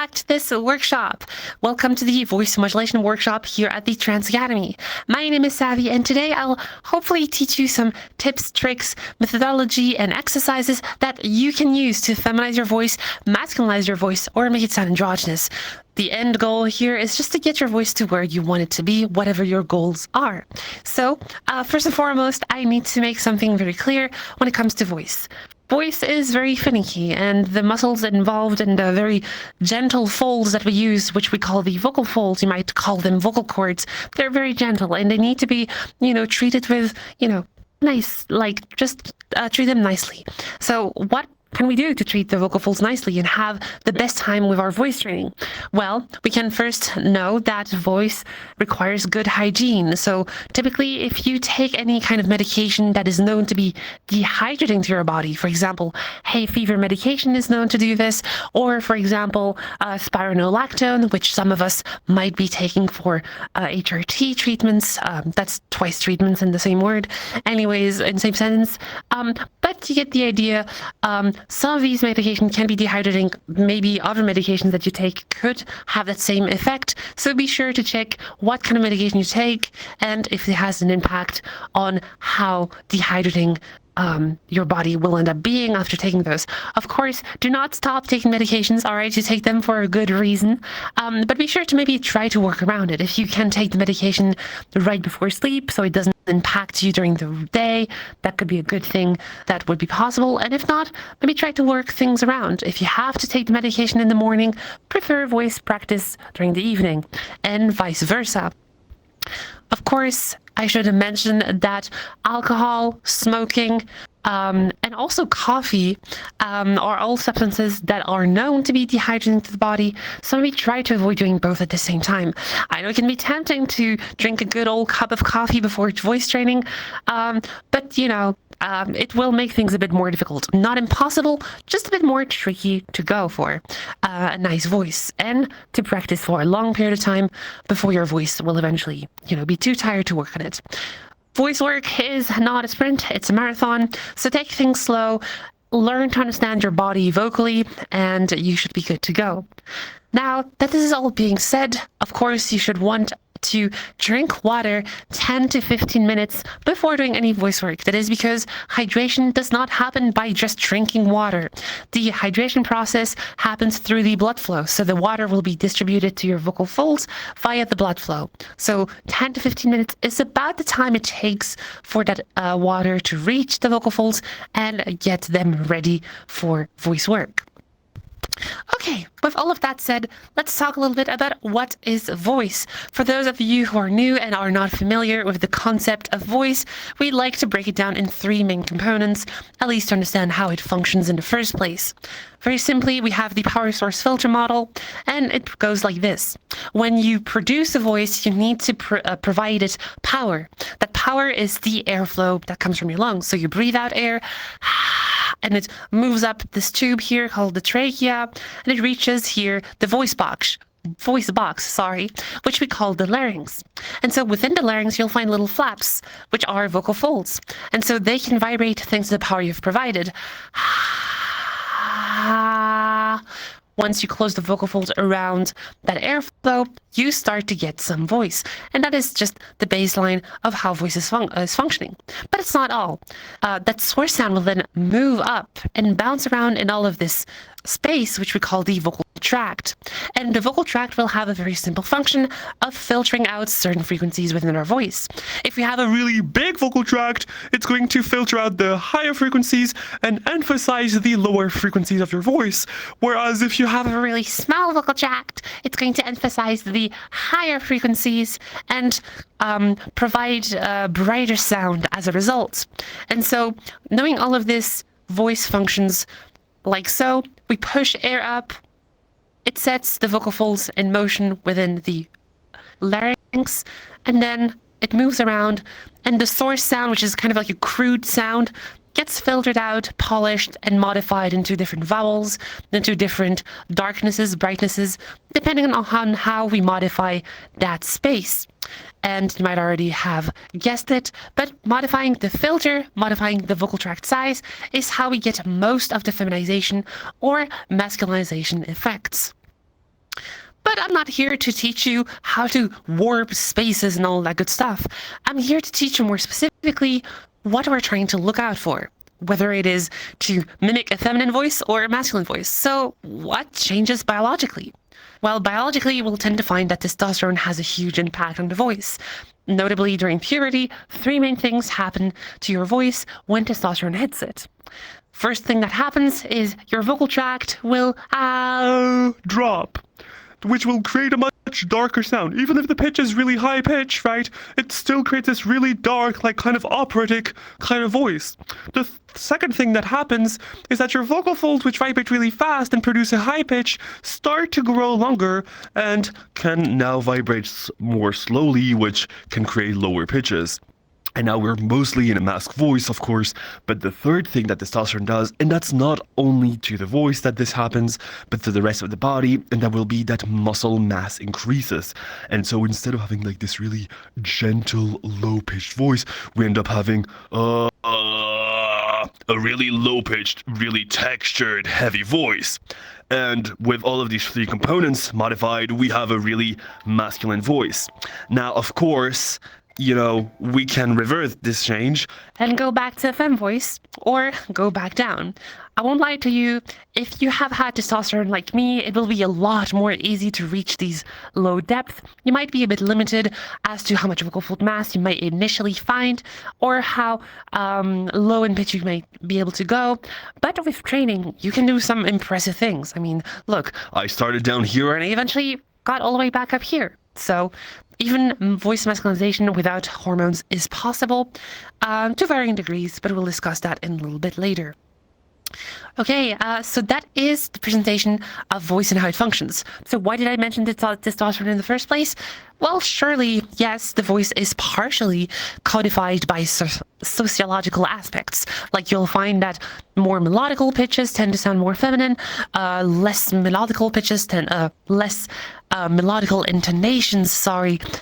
back to this workshop. Welcome to the voice modulation workshop here at the Trans Academy. My name is Savvy, and today I'll hopefully teach you some tips, tricks, methodology, and exercises that you can use to feminize your voice, masculinize your voice, or make it sound androgynous. The end goal here is just to get your voice to where you want it to be, whatever your goals are. So, first and foremost, I need to make something very clear when it comes to voice. Voice is very finicky, and the muscles involved in the very gentle folds that we use, which we call the vocal folds, you might call them vocal cords, they're very gentle, and they need to be, treated with, nice, just treat them nicely. So what can we do to treat the vocal folds nicely and have the best time with our voice training? Well, we can first know that voice requires good hygiene. So typically, if you take any kind of medication that is known to be dehydrating to your body, for example, hay fever medication is known to do this, or for example, spironolactone, which some of us might be taking for HRT treatments. That's twice treatments in the same word. Anyways, in the same sentence. But you get the idea. Some of these medications can be dehydrating. Maybe other medications that you take could have that same effect. So be sure to check what kind of medication you take and if it has an impact on how dehydrating your body will end up being after taking those. Of course, do not stop taking medications, all right? You take them for a good reason, but be sure to maybe try to work around it. If you can take the medication right before sleep so it doesn't impact you during the day, that could be a good thing. That would be possible. And if not, maybe try to work things around. If you have to take the medication in the morning, prefer voice practice during the evening, and vice versa. Of course, I should have mentioned that alcohol, smoking, and also coffee are all substances that are known to be dehydrating to the body, so maybe try to avoid doing both at the same time. I know it can be tempting to drink a good old cup of coffee before voice training, but it will make things a bit more difficult. Not impossible, just a bit more tricky to go for a nice voice and to practice for a long period of time before your voice will eventually, be too tired to work on it. Voice work is not a sprint, it's a marathon, so take things slow, learn to understand your body vocally, and you should be good to go. Now that this is all being said, of course, you should want to drink water 10 to 15 minutes before doing any voice work. That is because hydration does not happen by just drinking water. The hydration process happens through the blood flow, so the water will be distributed to your vocal folds via the blood flow. So 10 to 15 minutes is about the time it takes for that water to reach the vocal folds and get them ready for voice work. Okay, with all of that said, let's talk a little bit about what is voice. For those of you who are new and are not familiar with the concept of voice, we like to break it down in three main components, at least to understand how it functions in the first place. Very simply, we have the power source filter model, and it goes like this. When you produce a voice, you need to provide it power. That power is the airflow that comes from your lungs. So you breathe out air, and it moves up this tube here called the trachea, and it reaches here the voice box, which we call the larynx. And so within the larynx, you'll find little flaps, which are vocal folds. And so they can vibrate thanks to the power you've provided. Once you close the vocal folds around that airflow, you start to get some voice. And that is just the baseline of how voice is functioning. But it's not all. That source sound will then move up and bounce around in all of this space, which we call the vocal tract. And the vocal tract will have a very simple function of filtering out certain frequencies within our voice. If we have a really big vocal tract, it's going to filter out the higher frequencies and emphasize the lower frequencies of your voice. Whereas if you have a really small vocal tract, it's going to emphasize the higher frequencies and provide a brighter sound as a result. And so knowing all of this, voice functions like so. We push air up, it sets the vocal folds in motion within the larynx, and then it moves around, and the source sound, which is kind of like a crude sound, gets filtered out, polished, and modified into different vowels, into different darknesses, brightnesses, depending on how we modify that space. And you might already have guessed it, but modifying the filter, modifying the vocal tract size, is how we get most of the feminization or masculinization effects. But I'm not here to teach you how to warp spaces and all that good stuff. I'm here to teach you more specifically what we're trying to look out for, whether it is to mimic a feminine voice or a masculine voice. So what changes biologically? Well, biologically, we'll tend to find that testosterone has a huge impact on the voice. Notably, during puberty, 3 main things happen to your voice when testosterone hits it. First thing that happens is your vocal tract will drop, which will create a much darker sound. Even if the pitch is really high pitch, right, it still creates this really dark, like kind of operatic kind of voice. The second thing that happens is that your vocal folds, which vibrate really fast and produce a high pitch, start to grow longer and can now vibrate more slowly, which can create lower pitches. And now we're mostly in a masc voice, of course, but the third thing that testosterone does, and that's not only to the voice that this happens, but to the rest of the body, and that will be that muscle mass increases. And so instead of having like this really gentle, low-pitched voice, we end up having a really low-pitched, really textured, heavy voice. And with all of these 3 components modified, we have a really masculine voice. Now, of course, we can reverse this change and go back to a femme voice or go back down. I won't lie to you, if you have had testosterone like me, it will be a lot more easy to reach these low depths. You might be a bit limited as to how much vocal fold mass you might initially find or how low in pitch you might be able to go. But with training, you can do some impressive things. I mean, look, I started down here and I eventually got all the way back up here. So even voice masculinization without hormones is possible to varying degrees, but we'll discuss that in a little bit later. Okay, so that is the presentation of voice and how it functions. So why did I mention testosterone in the first place? Well, surely, yes, the voice is partially codified by sociological aspects. Like you'll find that more melodical pitches tend to sound more feminine, less melodical intonations,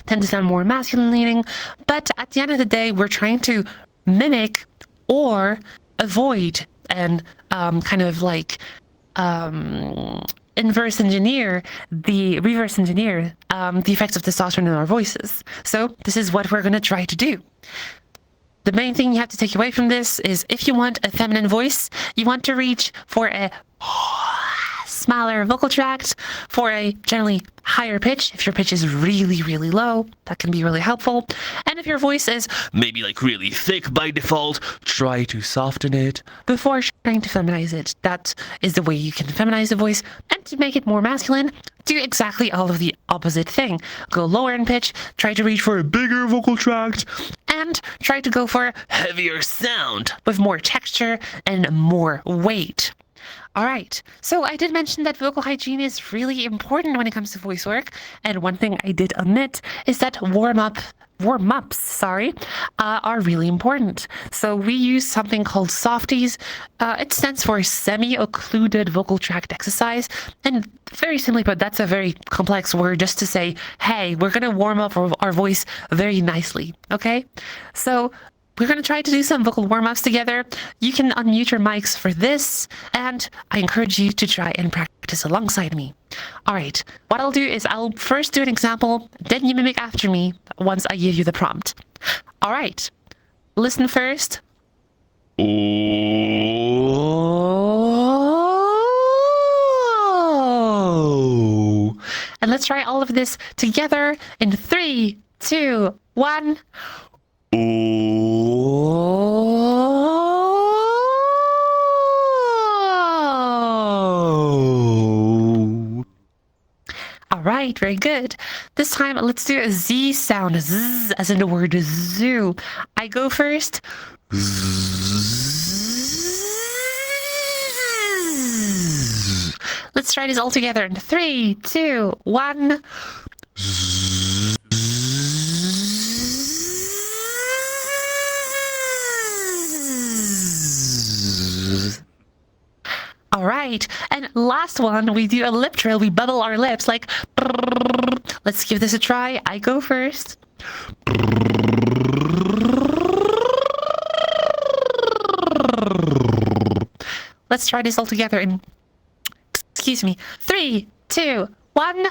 tend to sound more masculine leaning. But at the end of the day, we're trying to mimic or avoid and reverse engineer the effects of testosterone in our voices. So this is what we're going to try to do. The main thing you have to take away from this is if you want a feminine voice, you want to reach for a smaller vocal tract, for a generally higher pitch. If your pitch is really, really low, that can be really helpful. And if your voice is maybe like really thick by default, try to soften it before trying to feminize it. That is the way you can feminize the voice. And to make it more masculine, do exactly all of the opposite thing. Go lower in pitch, try to reach for a bigger vocal tract, and try to go for a heavier sound with more texture and more weight. All right, so I did mention that vocal hygiene is really important when it comes to voice work, and one thing I did omit is that warm-ups are really important. So we use something called softies. It stands for semi-occluded vocal tract exercise, and very simply put, that's a very complex word just to say, hey, we're going to warm up our voice very nicely, okay? So we're going to try to do some vocal warm-ups together. You can unmute your mics for this, and I encourage you to try and practice alongside me. All right, what I'll do is I'll first do an example, then you mimic after me once I give you the prompt. All right, listen first. Oh. And let's try all of this together in 3, 2, 1. All right, very good. This time, let's do a Z sound, Z, as in the word zoo. I go first. Let's try this all together in 3, 2, 1. All right, and last one, we do a lip trill. We bubble our lips like. Let's give this a try. I go first. Let's try this all together in. Excuse me. 3, 2, 1.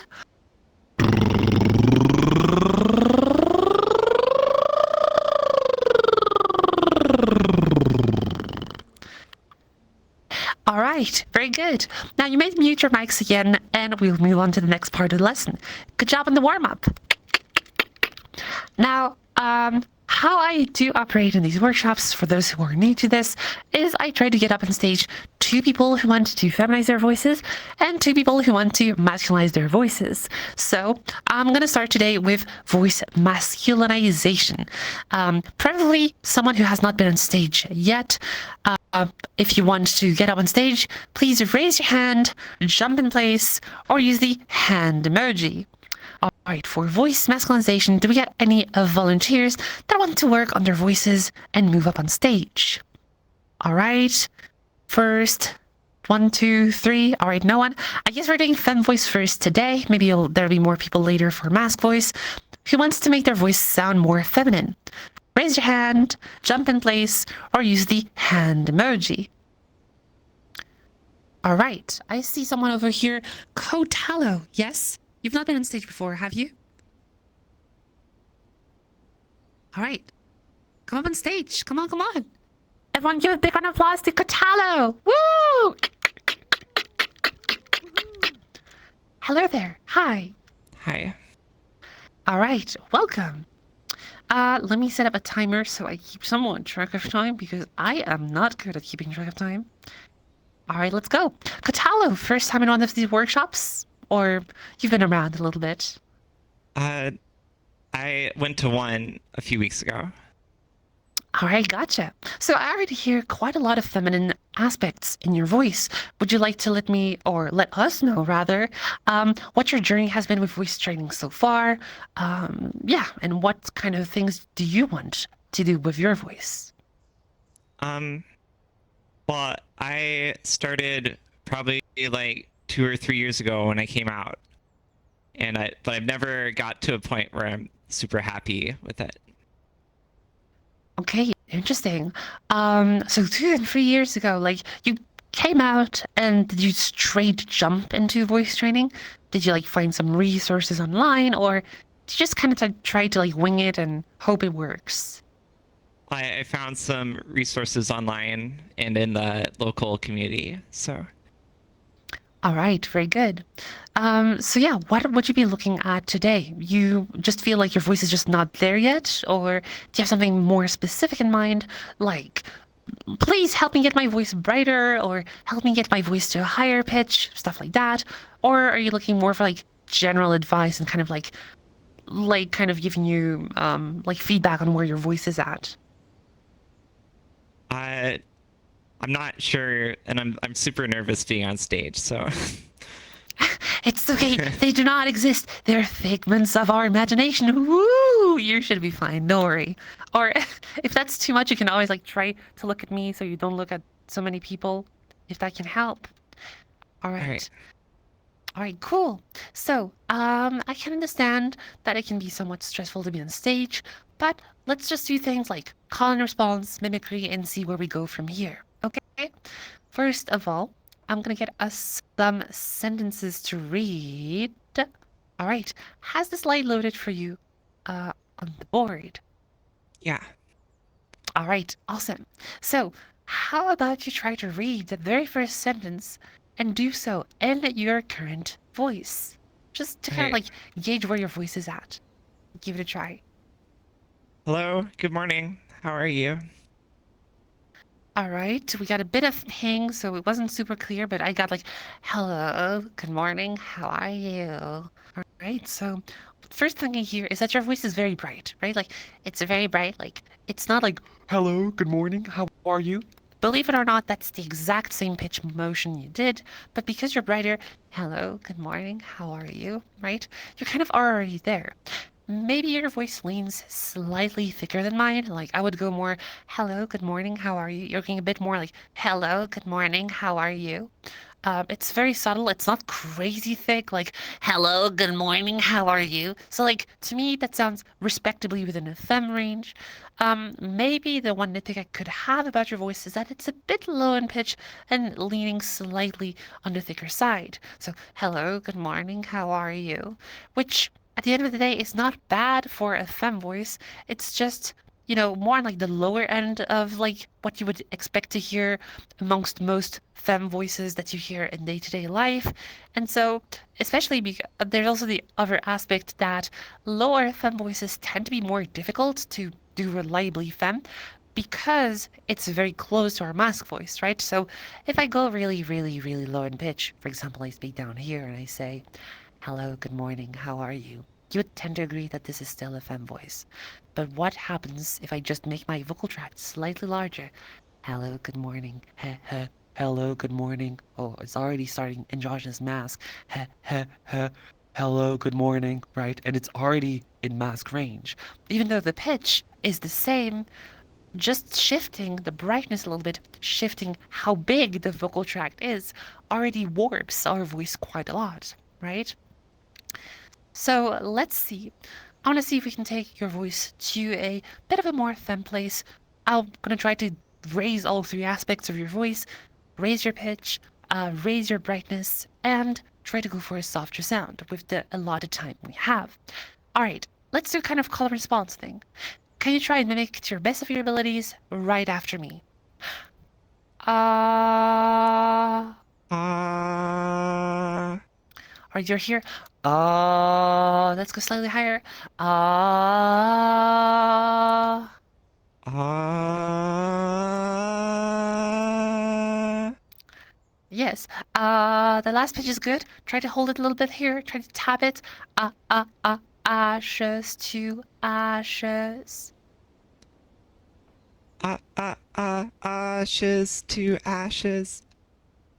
All right, very good. Now you may mute your mics again, and we'll move on to the next part of the lesson. Good job on the warm-up. Now, how I do operate in these workshops, for those who are new to this, is I try to get up on stage two people who want to feminize their voices and two people who want to masculinize their voices. So I'm going to start today with voice masculinization. Preferably someone who has not been on stage yet. If you want to get up on stage, please raise your hand, jump in place, or use the hand emoji. All right, for voice masculinization, do we get any volunteers that want to work on their voices and move up on stage? All right, first, 1, 2, 3. All right, no one. I guess we're doing fem voice first today. Maybe there'll be more people later for masc voice. Who wants to make their voice sound more feminine? Raise your hand, jump in place, or use the hand emoji. All right, I see someone over here. Kotalo, yes? You've not been on stage before, have you? All right. Come up on stage. Come on, come on. Everyone give a big round of applause to Kotalo. Woo! Hello there. Hi. Hi. All right. Welcome. Let me set up a timer so I keep somewhat track of time because I am not good at keeping track of time. All right, let's go. Kotalo, first time in one of these workshops? Or you've been around a little bit? I went to one a few weeks ago. All right, gotcha. So I already hear quite a lot of feminine aspects in your voice. Would you like to let me, or let us know rather, what your journey has been with voice training so far? Yeah, and what kind of things do you want to do with your voice? Well, I started probably like 2 or 3 years ago when I came out, but I've never got to a point where I'm super happy with it. Okay, interesting. So 2 and 3 years ago, like you came out and did you straight jump into voice training? Did you like find some resources online or did you just kind of try to like wing it and hope it works? I found some resources online and in the local community, so. All right, very good. So yeah, what would you be looking at today? You just feel like your voice is just not there yet, or do you have something more specific in mind, like please help me get my voice brighter, or help me get my voice to a higher pitch, stuff like that? Or are you looking more for like general advice and kind of like kind of giving you like feedback on where your voice is at? I'm not sure, and I'm super nervous being on stage, so. It's okay. They do not exist. They're figments of our imagination. Woo! You should be fine. Don't worry. Or if that's too much, you can always like try to look at me so you don't look at so many people, if that can help. All right. All right. All right, cool. So, I can understand that it can be somewhat stressful to be on stage, but let's just do things like call and response, mimicry, and see where we go from here. Okay? First of all, I'm gonna get us some sentences to read. All right. Has the slide loaded for you on the board? Yeah. All right. Awesome. So how about you try to read the very first sentence and do so in your current voice? Just to kind of Right. like gauge where your voice is at. Give it a try. Hello, good morning. How are you? All right, we got a bit of ping, so it wasn't super clear, but I got like, hello, good morning, how are you? All right, so first thing I hear is that your voice is very bright, right? Like, it's very bright, like, it's not like, hello, good morning, how are you? Believe it or not, that's the exact same pitch motion you did, but because you're brighter, hello, good morning, how are you, right? You're kind of already there. Maybe your voice leans slightly thicker than mine. Like I would go more, hello, good morning, how are you? You're getting a bit more like, hello, good morning, how are you? It's very subtle. It's not crazy thick, like, hello, good morning, how are you? So like, to me, that sounds respectably within a fem range. Maybe the one nitpick I could have about your voice is that it's a bit low in pitch and leaning slightly on the thicker side. So, hello, good morning, how are you? Which at the end of the day, it's not bad for a femme voice. It's just more on like the lower end of like what you would expect to hear amongst most femme voices that you hear in day-to-day life. And so, especially because there's also the other aspect that lower femme voices tend to be more difficult to do reliably femme because it's very close to our masc voice, right? So if I go really, really, really low in pitch, for example, I speak down here and I say, hello, good morning, how are you? You would tend to agree that this is still a femme voice. But what happens if I just make my vocal tract slightly larger? Hello, good morning. Heh, heh. Hello, good morning. Oh, it's already starting androgynous masc. Heh, heh, heh. Hello, good morning, right? And it's already in masc range. Even though the pitch is the same, just shifting the brightness a little bit, shifting how big the vocal tract is, already warps our voice quite a lot, right? So let's see. I want to see if we can take your voice to a bit of a more femme place. I'm going to try to raise all three aspects of your voice, raise your pitch, raise your brightness, and try to go for a softer sound with the allotted time we have. All right, let's do kind of call and response thing. Can you try and mimic to your best of your abilities right after me? Ah. Or you're here. Let's go slightly higher. Ah. Ah. Yes. The last pitch is good. Try to hold it a little bit here. Try to tap it. Ashes to ashes. Ashes to ashes.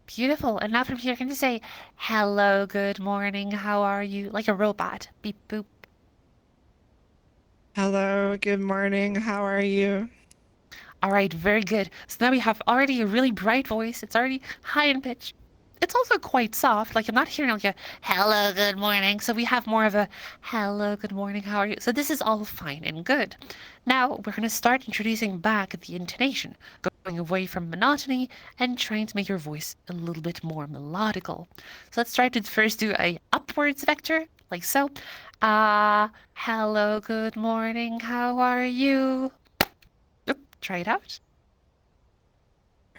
Beautiful. And now from here, can you say, hello, good morning, how are you? Like a robot. Beep, boop. Hello, good morning, how are you? All right, very good. So now we have already a really bright voice. It's already high in pitch. It's also quite soft. Like I'm not hearing like a hello, good morning. So we have more of a hello, good morning, how are you? So this is all fine and good. Now we're going to start introducing back the intonation, going away from monotony and trying to make your voice a little bit more melodical. So let's try to first do a upwards vector, like so. Hello, good morning, how are you? Oop, try it out.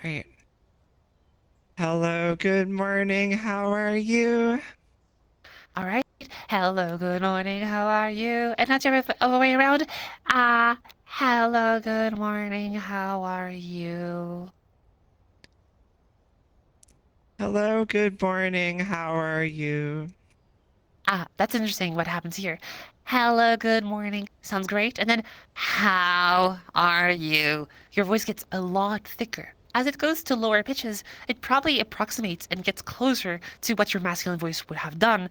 Right. Hello, good morning, how are you? All right. Hello, good morning. How are you? And that's your other way around. Hello, good morning. How are you? Hello, good morning, how are you? That's interesting what happens here. Hello, good morning. Sounds great. And then, how are you? Your voice gets a lot thicker. As it goes to lower pitches, it probably approximates and gets closer to what your masculine voice would have done.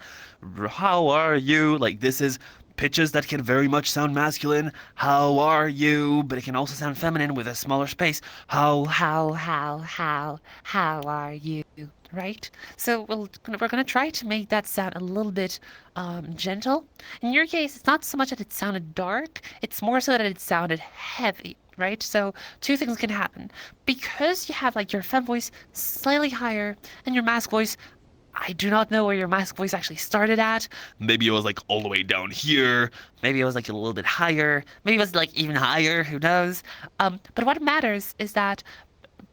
How are you? Like, this is pitches that can very much sound masculine. How are you? But it can also sound feminine with a smaller space. How are you? Right? So we're gonna try to make that sound a little bit gentle. In your case, it's not so much that it sounded dark, it's more so that it sounded heavy, right? So two things can happen. Because you have like your femme voice slightly higher and your masc voice, I do not know where your masc voice actually started at. Maybe it was like all the way down here. Maybe it was like a little bit higher. Maybe it was like even higher. Who knows? But what matters is that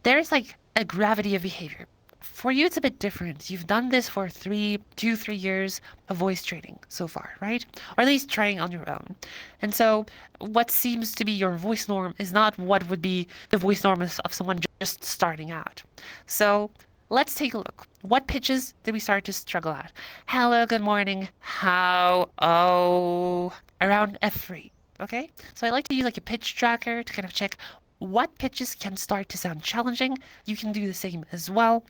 there's like a gravity of behavior. For you, it's a bit different. You've done this for 3 years of voice training so far, right? Or at least trying on your own. And so, what seems to be your voice norm is not what would be the voice norm of someone just starting out. So, let's take a look. What pitches did we start to struggle at? Hello, good morning. How? Oh, around F3. Okay, so I like to use like a pitch tracker to kind of check what pitches can start to sound challenging. You can do the same as well.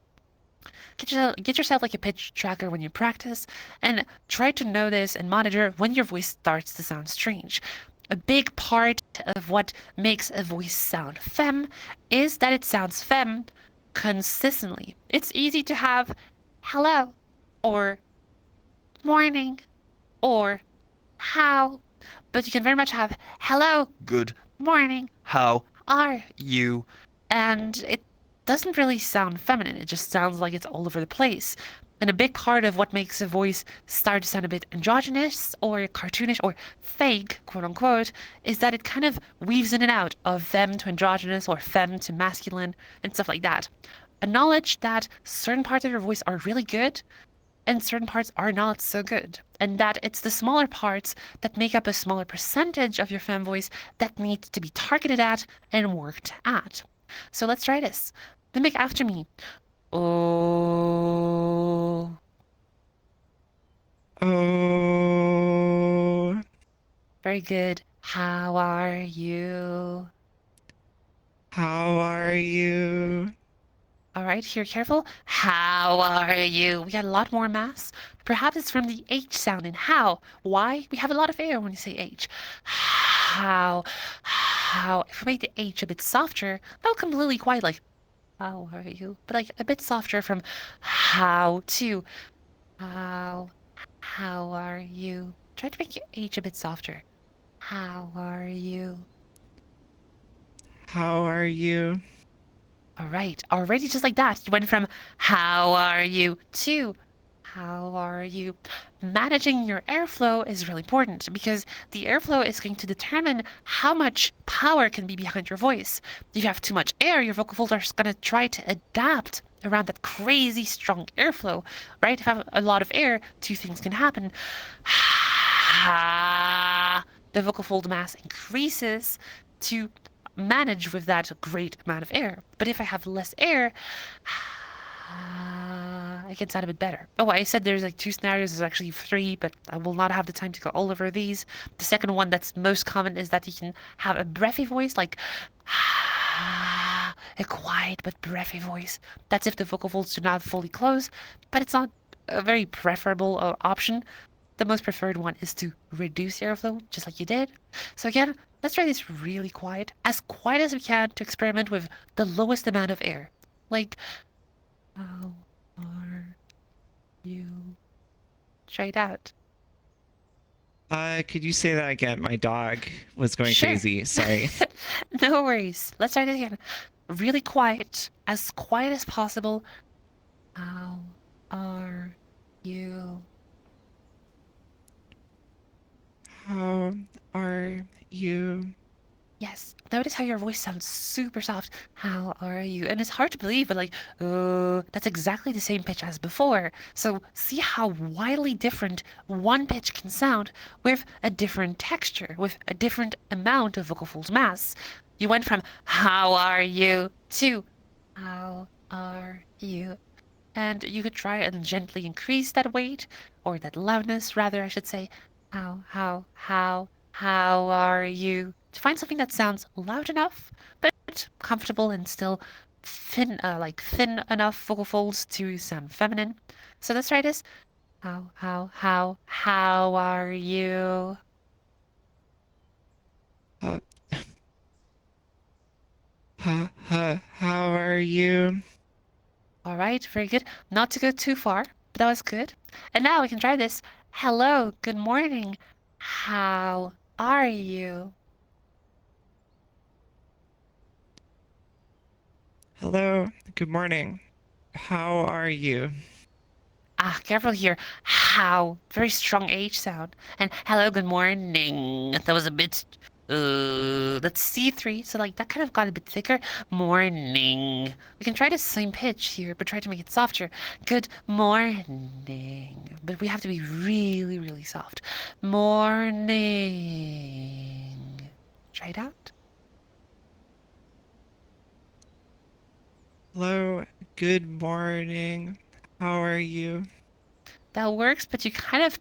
Get yourself like a pitch tracker when you practice and try to notice and monitor when your voice starts to sound strange. A big part of what makes a voice sound femme is that it sounds femme consistently. It's easy to have hello or morning or how, but you can very much have hello, Good. morning, How are, you? and it doesn't really sound feminine. It just sounds like it's all over the place. And a big part of what makes a voice start to sound a bit androgynous or cartoonish or fake, quote unquote, is that it kind of weaves in and out of femme to androgynous or femme to masculine and stuff like that. Acknowledge that certain parts of your voice are really good and certain parts are not so good. And that it's the smaller parts that make up a smaller percentage of your femme voice that need to be targeted at and worked at. So let's try this. Mimic after me. Oh. Oh, Very good. How are you? how are you? All right, here, careful. How are you? We got a lot more mass. Perhaps it's from the H sound in how. Why? We have a lot of air when you say H. How? If we make the H a bit softer, not completely quiet, like, how are you? But like a bit softer from how to how. How are you? Try to make your H a bit softer. How are you? How are you? All right, already just like that, you went from how are you to how are you? Managing your airflow is really important because the airflow is going to determine how much power can be behind your voice. If you have too much air, your vocal folds are going to try to adapt around that crazy strong airflow, right? If you have a lot of air, two things can happen. The vocal fold mass increases to manage with that great amount of air. But if I have less air, it can sound a bit better. Oh, I said there's like two scenarios. There's actually three, but I will not have the time to go all over these. The second one that's most common is that you can have a breathy voice, like a quiet but breathy voice. That's if the vocal folds do not fully close, but it's not a very preferable option. The most preferred one is to reduce airflow, just like you did. So again, let's try this really quiet, as quiet as we can to experiment with the lowest amount of air. Like, how are you? Try it out. Could you say that again? My dog was going Sure. crazy. Sorry. No worries. Let's try it again. Really quiet, as quiet as possible. How are you? How are you? Yes. Notice how your voice sounds super soft. How are you? And it's hard to believe, but like, oh, that's exactly the same pitch as before. So see how wildly different one pitch can sound with a different texture, with a different amount of vocal folds mass. You went from how are you to how are you? And you could try and gently increase that weight, or that loudness, rather, I should say. How are you? To find something that sounds loud enough, but comfortable and still thin, like thin enough vocal folds to sound feminine. So let's try this. How are you? Uh, how are you? All right, very good. Not to go too far, but that was good. And now we can try this. Hello, good morning. How are you? Hello. Good morning. How are you? Ah, careful here. How. Very strong H sound. And hello, good morning. That was a bit, that's C3. So like that kind of got a bit thicker. Morning. We can try the same pitch here, but try to make it softer. Good morning. But we have to be really, really soft. Morning. Try it out. Hello. Good morning. How are you? That works, but you kind of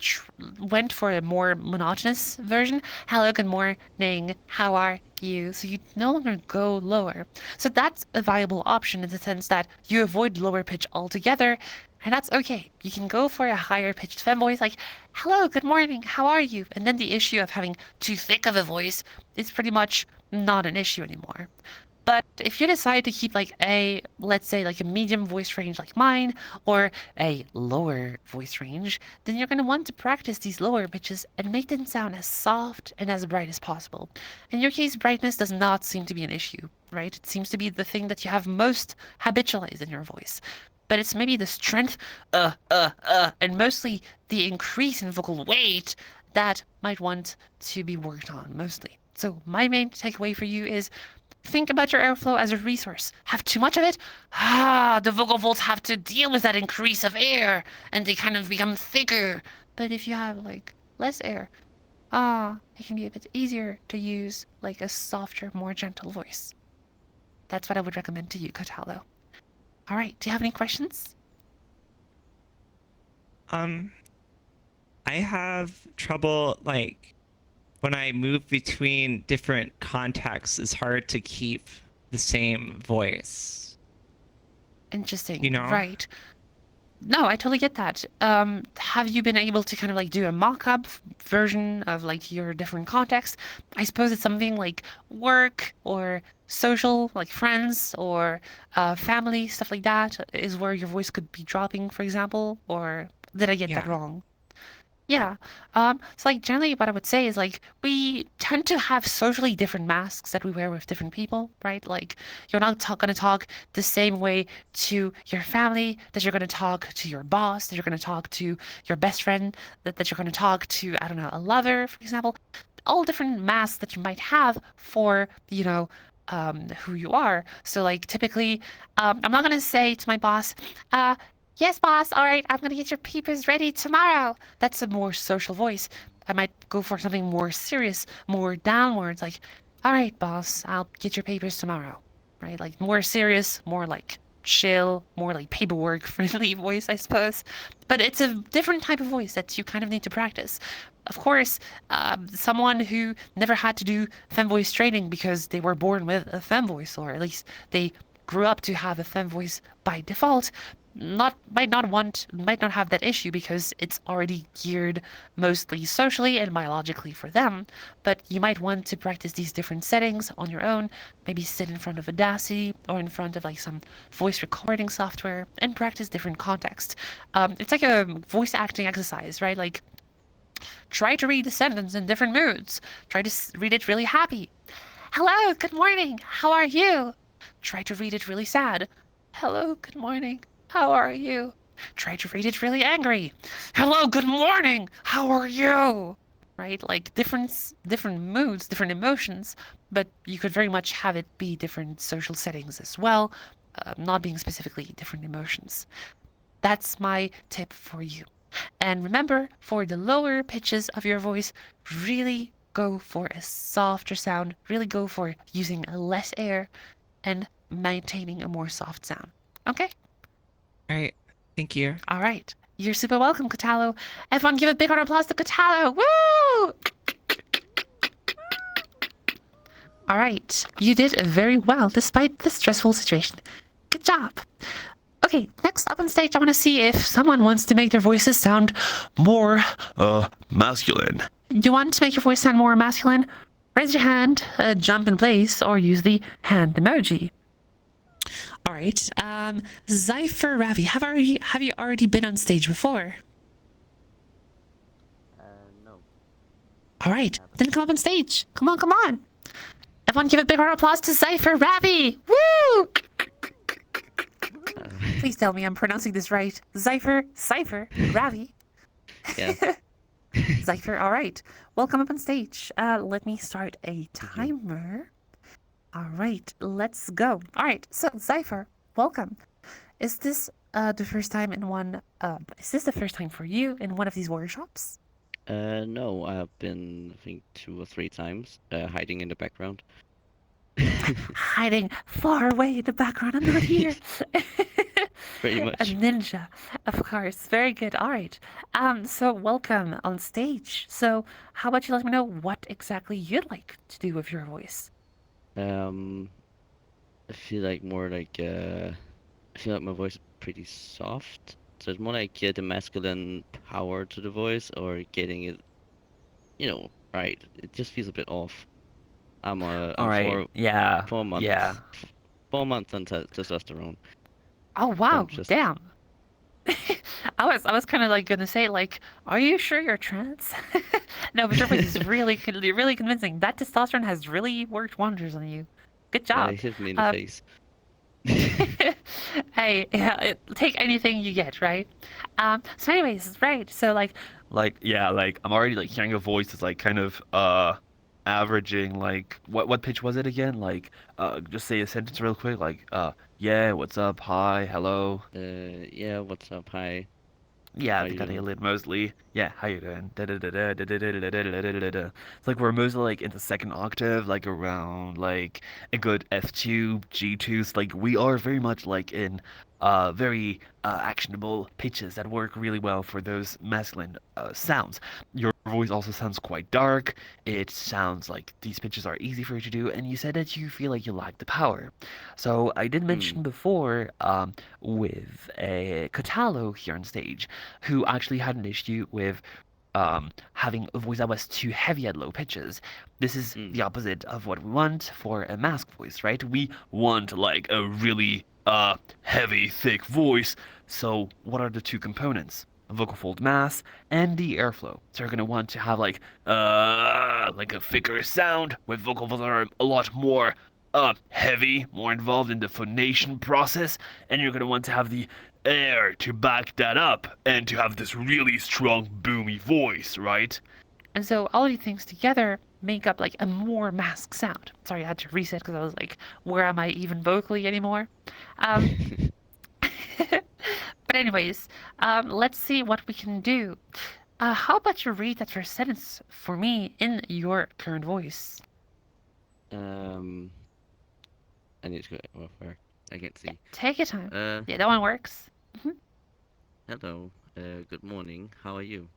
went for a more monotonous version. Hello, good morning, how are you? So you no longer go lower. So that's a viable option in the sense that you avoid lower pitch altogether, and that's okay. You can go for a higher pitched fem voice like, hello, good morning, how are you? And then the issue of having too thick of a voice is pretty much not an issue anymore. But if you decide to keep like a, let's say like a medium voice range like mine, or a lower voice range, then you're going to want to practice these lower pitches and make them sound as soft and as bright as possible. In your case, brightness does not seem to be an issue, right? It seems to be the thing that you have most habitualized in your voice. but it's maybe the strength, and mostly the increase in vocal weight that might want to be worked on mostly. So my main takeaway for you is think about your airflow as a resource. Have too much of it? The vocal folds have to deal with that increase of air and they kind of become thicker. But if you have like less air, it can be a bit easier to use like a softer, more gentle voice. That's what I would recommend to you, Kotalo. All right, do you have any questions? I have trouble like when I move between different contexts, it's hard to keep the same voice. Interesting. You know? Right. No, I totally get that. Have you been able to kind of like do a mock-up version of like your different contexts? I suppose it's something like work or social, like friends or family, stuff like that, is where your voice could be dropping, for example, or did I get that Yeah. wrong? Yeah. So like generally what I would say is like we tend to have socially different masks that we wear with different people, right? Like you're not gonna talk the same way to your family that you're gonna talk to your boss, that you're gonna talk to your best friend, that you're gonna talk to, I don't know, a lover, for example. All different masks that you might have for, who you are. So like typically, I'm not gonna say to my boss, yes, boss, all right, I'm gonna get your papers ready tomorrow. That's a more social voice. I might go for something more serious, more downwards, like, all right, boss, I'll get your papers tomorrow. Right? Like more serious, more like chill, more like paperwork friendly voice, I suppose. But it's a different type of voice that you kind of need to practice. Of course, someone who never had to do fem voice training because they were born with a fem voice, or at least they grew up to have a fem voice by default, might not have that issue because it's already geared mostly socially and biologically for them. But you might want to practice these different settings on your own, maybe sit in front of Audacity or in front of like some voice recording software and practice different contexts. It's like a voice acting exercise, right? Like try to read the sentence in different moods. Try to read it really happy. Hello, good morning. How are you? Try to read it really sad. Hello, good morning. How are you? Try to read it really angry. Hello, good morning. How are you? Right? Like different moods, different emotions, but you could very much have it be different social settings as well, not being specifically different emotions. That's my tip for you. And remember, for the lower pitches of your voice, really go for a softer sound. Really go for using less air and maintaining a more soft sound. Okay? All right. Thank you. All right. You're super welcome, Kotalo. Everyone give a big round of applause to Kotalo. Woo! All right. You did very well despite the stressful situation. Good job. Okay, next up on stage, I want to see if someone wants to make their voices sound more, Masculine. you want to make your voice sound more masculine? Raise your hand, jump in place, or use the hand emoji. All right. Zypher Ravi, have you already been on stage before? No. All right, then come up on stage. Come on, come on. Everyone give a big round of applause to Zypher Ravi. Woo! Please tell me I'm pronouncing this right. Cypher Ravi. Yeah. Zypher, all right. Welcome up on stage. Let me start a timer. All right, let's go. All right, so Zypher, welcome. Is this the first time is this the first time for you in one of these workshops? No, I have been, I think, 2 or 3 times, hiding in the background. Hiding far away in the background. I'm not here. Pretty A much. ninja, of course. Very good. All right. So welcome on stage. So how about you let me know what exactly you'd like to do with your voice? I feel like more like, I feel like my voice is pretty soft. So it's more like the masculine power to the voice or getting it, right. It just feels a bit off. I'm All right. 4 months. Yeah. 4 months on testosterone. Oh wow, just- damn. I was kind of like gonna say like, are you sure you're trans? No, but your voice is really convincing. That testosterone has really worked wonders on you. Good Yeah, job. it hit me in the Uh, face. Hey, yeah, take anything you get, right? So anyways, right. So Like, yeah, like I'm already like hearing a voice that's like kind of averaging like what pitch was it again? Like just say a sentence real quick, like yeah, what's up, hi, hello. Yeah, what's up? Hi, Yeah, how I you think I doing? nailed it mostly. Yeah, how you doing? It's like we're mostly like in the second octave, like around like a good F2, G2. So like we are very much like in very actionable pitches that work really well for those masculine sounds. Your voice also sounds quite dark. It sounds like these pitches are easy for you to do, and you said that you feel like you lack the power. So I did Hmm. mention before with a Catalo here on stage who actually had an issue with having a voice that was too heavy at low pitches. This is Hmm. the opposite of what we want for a mask voice, right? We want like a really heavy, thick voice. So what are the two components? Vocal fold mass and the airflow. So you're gonna want to have like a thicker sound with vocal folds that are a lot more heavy, more involved in the phonation process, and you're gonna want to have the air to back that up and to have this really strong boomy voice, right? and so all of these things together make up like a more mask sound. Sorry, I had to reset because I was like, where am I even vocally anymore? Um, but anyways, let's see what we can do. How about you read that first sentence for me in your current voice? Um, I need to go where I can't Yeah, see. take your time. Uh, Yeah, that one works. Mhm. Hello. Good morning. How are you?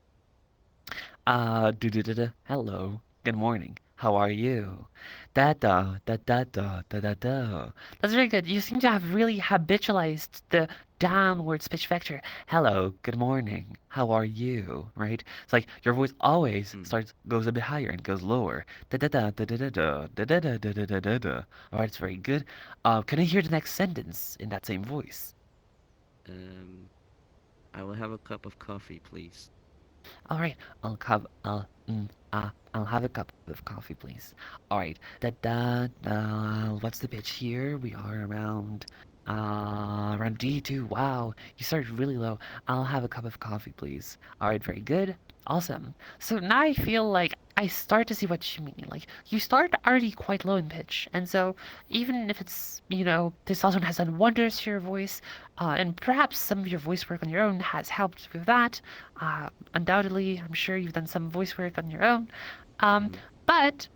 Hello. Good morning. How are you? Da da da da da da da da. That's very good. You seem to have really habitualized the downwards pitch vector. Hello. Good morning. How are you? Right? It's like your voice always Hmm. goes a bit higher and goes lower. Da da da da da da da da da da da da da da da. All right, it's very good. Can I hear the next sentence in that same voice? Um, I will have a cup of coffee, please. All right, I'll have a cup of coffee, please. All right, what's the pitch here? We are around D2. Wow, you started really low. I'll have a cup of coffee, please. All right, very good. Awesome. So now I feel like I start to see what you mean. Like you start already quite low in pitch, and so even if it's, this also has done wonders for your voice, and perhaps some of your voice work on your own has helped with that. Undoubtedly, I'm sure you've done some voice work on your own. Um, Hmm. but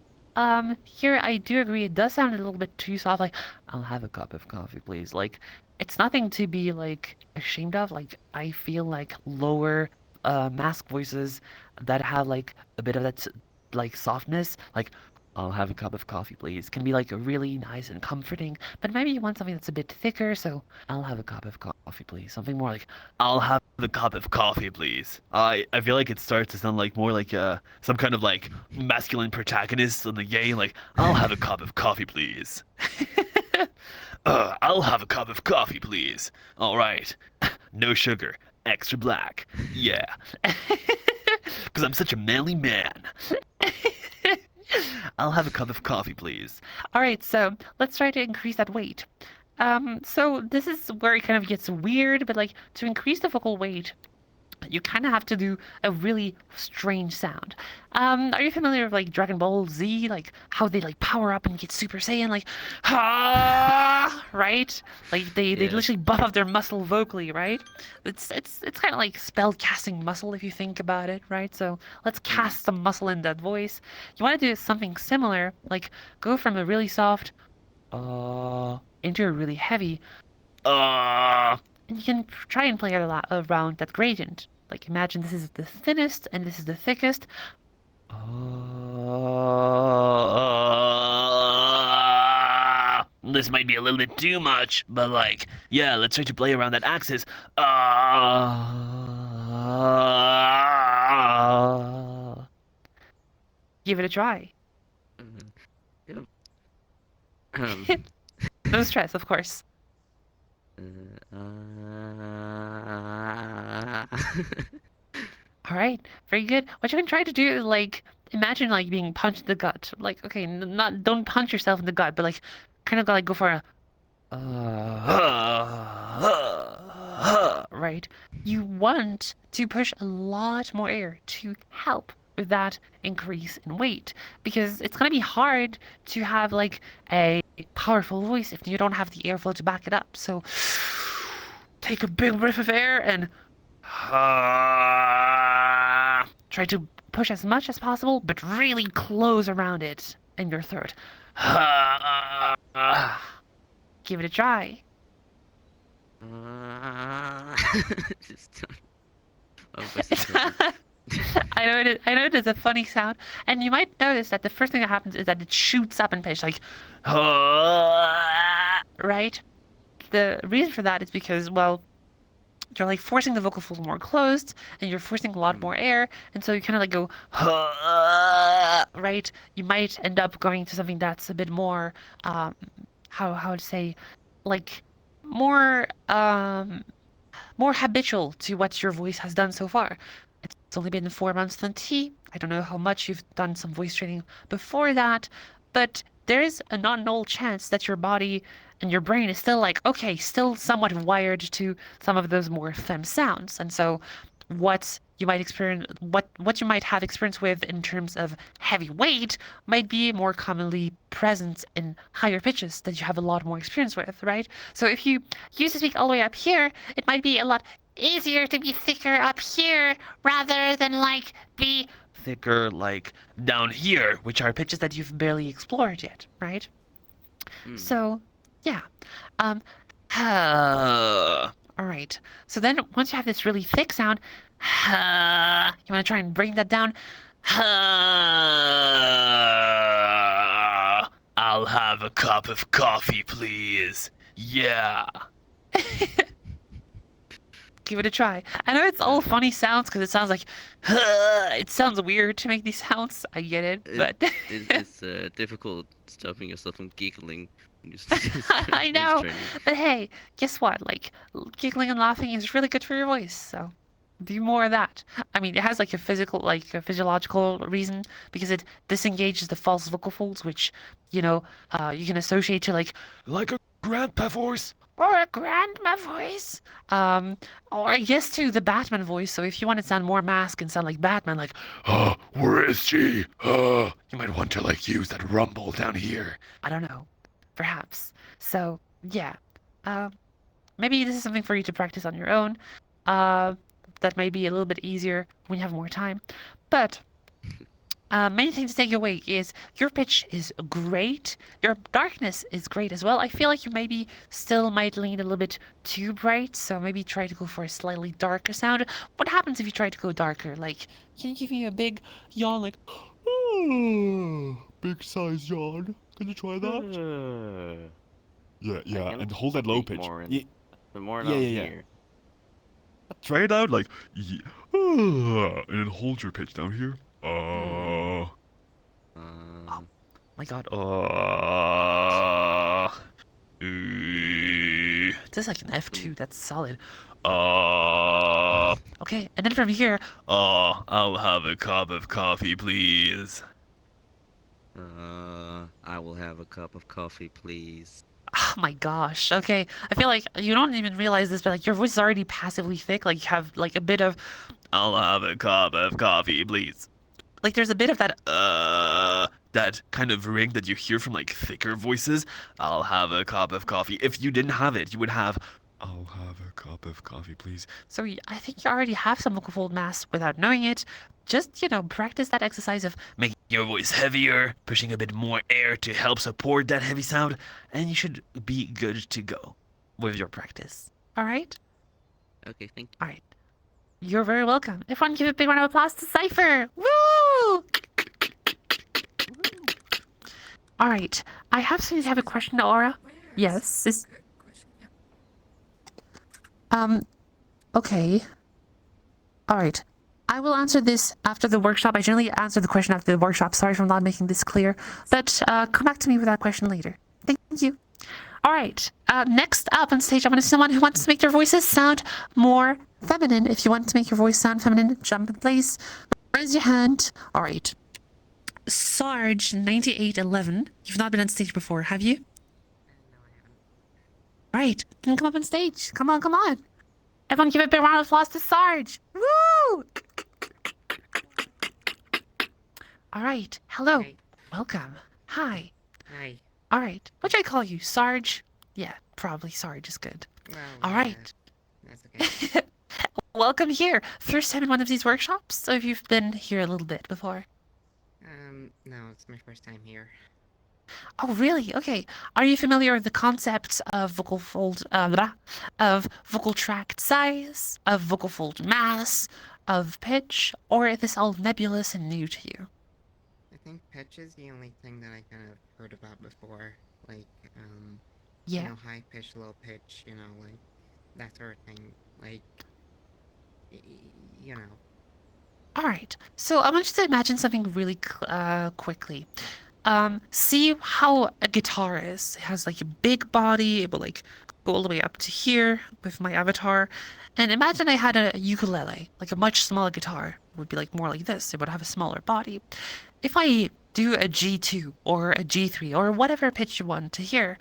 here I do agree, it does sound a little bit too soft. Like, I'll have a cup of coffee, please. Like, it's nothing to be like ashamed of. Like, I feel like lower mask voices that have like a bit of that like softness, like I'll have a cup of coffee, please, can be like really nice and comforting. But maybe you want something that's a bit thicker, so I'll have a cup of coffee, please. Something more like I'll have a cup of coffee, please. I feel like it starts to sound like more like some kind of like masculine protagonist in the game. Like I'll have a cup of coffee, please. I'll have a cup of coffee, please. All right, no sugar, extra black. Yeah, because I'm such a manly man. I'll have a cup of coffee, please. All right, so let's try to increase that weight. So this is where it kind of gets weird, but like to increase the vocal weight, you kind of have to do a really strange sound. Are you familiar with like Dragon Ball Z, like how they like power up and get Super Saiyan, like ha, right? Like they Yeah. literally buff up their muscle vocally, right? It's kind of like spell casting muscle if you think about it, right? So let's Hmm. cast some muscle in that voice. You want to do something similar, like go from a really soft into a really heavy, Uh, and you can try and play it a lot around that gradient. Like imagine this is the thinnest and this is the thickest. this might be a little bit too much, but like, yeah, let's try to play around that axis. Give it a try. Uh, yeah. Um. No stress, of course. uh, All right, very good. What you can try to do is like imagine like being punched in the gut. Like okay, not don't punch yourself in the gut, but like kind of like go for a right? You want to push a lot more air to help with that increase in weight because it's going to be hard to have like a powerful voice if you don't have the airflow to back it up. So take a big breath of air and try to push as much as possible, but really close around it in your throat. Give it a try. Just, my voice is hurting. I know it is a funny sound, and you might notice that the first thing that happens is that it shoots up in pitch, like, right? The reason for that is because, well, you're like forcing the vocal folds more closed, and you're forcing a lot more air, and so you kind of like go, right? You might end up going to something that's a bit more, how to say, like, more, more habitual to what your voice has done so far. It's only been 4 months in T. I don't know how much you've done some voice training before that, but there is a non-null chance that your body and your brain is still like, okay, still somewhat wired to some of those more femme sounds. And so what you might experience, what you might have experience with in terms of heavy weight might be more commonly present in higher pitches that you have a lot more experience with, right? So if you used to speak all the way up here, it might be a lot easier to be thicker up here rather than like be thicker like down here, which are pitches that you've barely explored yet, right? So, yeah. All right. So then once you have this really thick sound, you want to try and bring that down. I'll have a cup of coffee, please. Yeah. Give it a try. I know it's all funny sounds because it sounds like it sounds weird to make these sounds. I get it, but It's difficult stopping yourself from giggling. I know. But hey, guess what? Like giggling and laughing is really good for your voice. So do more of that. I mean, it has like a physiological reason because it disengages the false vocal folds, which you can associate to like a grandpa voice. Or a grandma voice. Or I guess to the Batman voice. So if you want to sound more masc and sound like Batman, like, where is she? You might want to like use that rumble down here. I don't know. Perhaps. So yeah. Maybe this is something for you to practice on your own. That may be a little bit easier when you have more time. But main thing to take away is your pitch is great. Your darkness is great as well. I feel like you maybe still might lean a little bit too bright, so maybe try to go for a slightly darker sound. What happens if you try to go darker? Like, can you give me a big yawn, like, Big size yawn. Can you try that? Yeah, and hold that low pitch. More down here. Try it out, like, and then hold your pitch down here. my God. This is like an F2. That's solid. Okay, and then from here, I'll have a cup of coffee, please. I will have a cup of coffee, please. Oh my gosh. Okay, I feel like you don't even realize this, but like your voice is already passively thick. Like you have like a bit of, I'll have a cup of coffee, please. Like there's a bit of that that kind of ring that you hear from like thicker voices. I'll have a cup of coffee. If you didn't have it, you would have, I'll have a cup of coffee, please. So I think you already have some vocal fold mass without knowing it. Just, practice that exercise of making your voice heavier, pushing a bit more air to help support that heavy sound, and you should be good to go with your practice. All right? Okay, thank you. All right. You're very welcome. Everyone give a big round of applause to Cypher. Woo! All right. I have a question, Aura. Yes. Okay. All right. I will answer this after the workshop. I generally answer the question after the workshop. Sorry for not making this clear. But come back to me with that question later. Thank you. All right. Next up on stage, I'm going to see someone who wants to make their voices sound more feminine. If you want to make your voice sound feminine, jump in place. Raise your hand. All right. Sarge9811. You've not been on stage before, have you? Right. You can come up on stage. Come on, come on. Everyone give a big round of applause to Sarge. Woo! All right. Hello. Hi. Welcome. Hi. Hi. All right. What should I call you? Sarge? Yeah, probably Sarge is good. Well, All yeah, right. that's okay. Welcome here. First time in one of these workshops, so if you've been here a little bit before. No, it's my first time here. Oh, really? Okay. Are you familiar with the concepts of of vocal tract size, of vocal fold mass, of pitch, or is this all nebulous and new to you? I think pitch is the only thing that I kind of heard about before. Like, Yeah. high pitch, low pitch, like that sort of thing. Like, y- y- you know. All right. So I want you to imagine something really quickly. See how a guitar is. It has like a big body. It will like go all the way up to here with my avatar. And imagine I had a ukulele, like a much smaller guitar. It would be like more like this. It would have a smaller body. If I do a G2 or a G3 or whatever pitch you want to hear,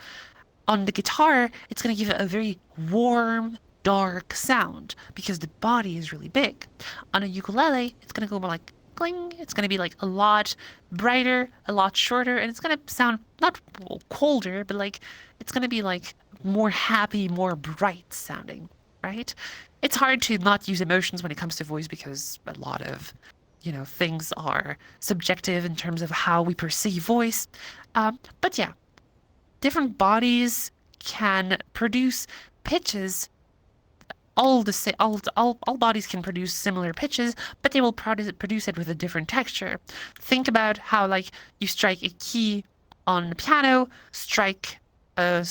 on the guitar, it's going to give it a very warm, dark sound because the body is really big. On a ukulele, it's going to go more like cling. It's going to be like a lot brighter, a lot shorter, and it's going to sound not colder, but like it's going to be like more happy, more bright sounding, right? It's hard to not use emotions when it comes to voice because a lot of things are subjective in terms of how we perceive voice. But yeah, different bodies can produce pitches. All the same, all bodies can produce similar pitches, but they will produce it with a different texture. Think about how like you strike a key on the piano, strike a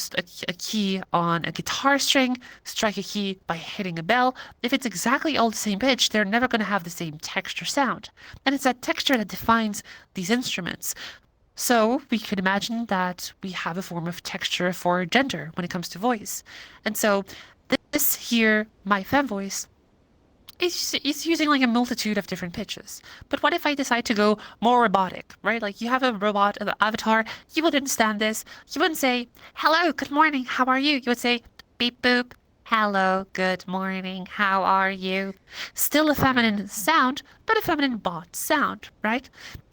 key on a guitar string, strike a key by hitting a bell. If it's exactly all the same pitch, they're never going to have the same texture sound. And it's that texture that defines these instruments. So we could imagine that we have a form of texture for gender when it comes to voice. And so this here, my fem voice, is using like a multitude of different pitches. But what if I decide to go more robotic, right? Like you have a robot, an avatar, you would understand this. You wouldn't say, hello, good morning, how are you? You would say, beep boop, hello, good morning, how are you? Still a feminine sound, but a feminine bot sound, right?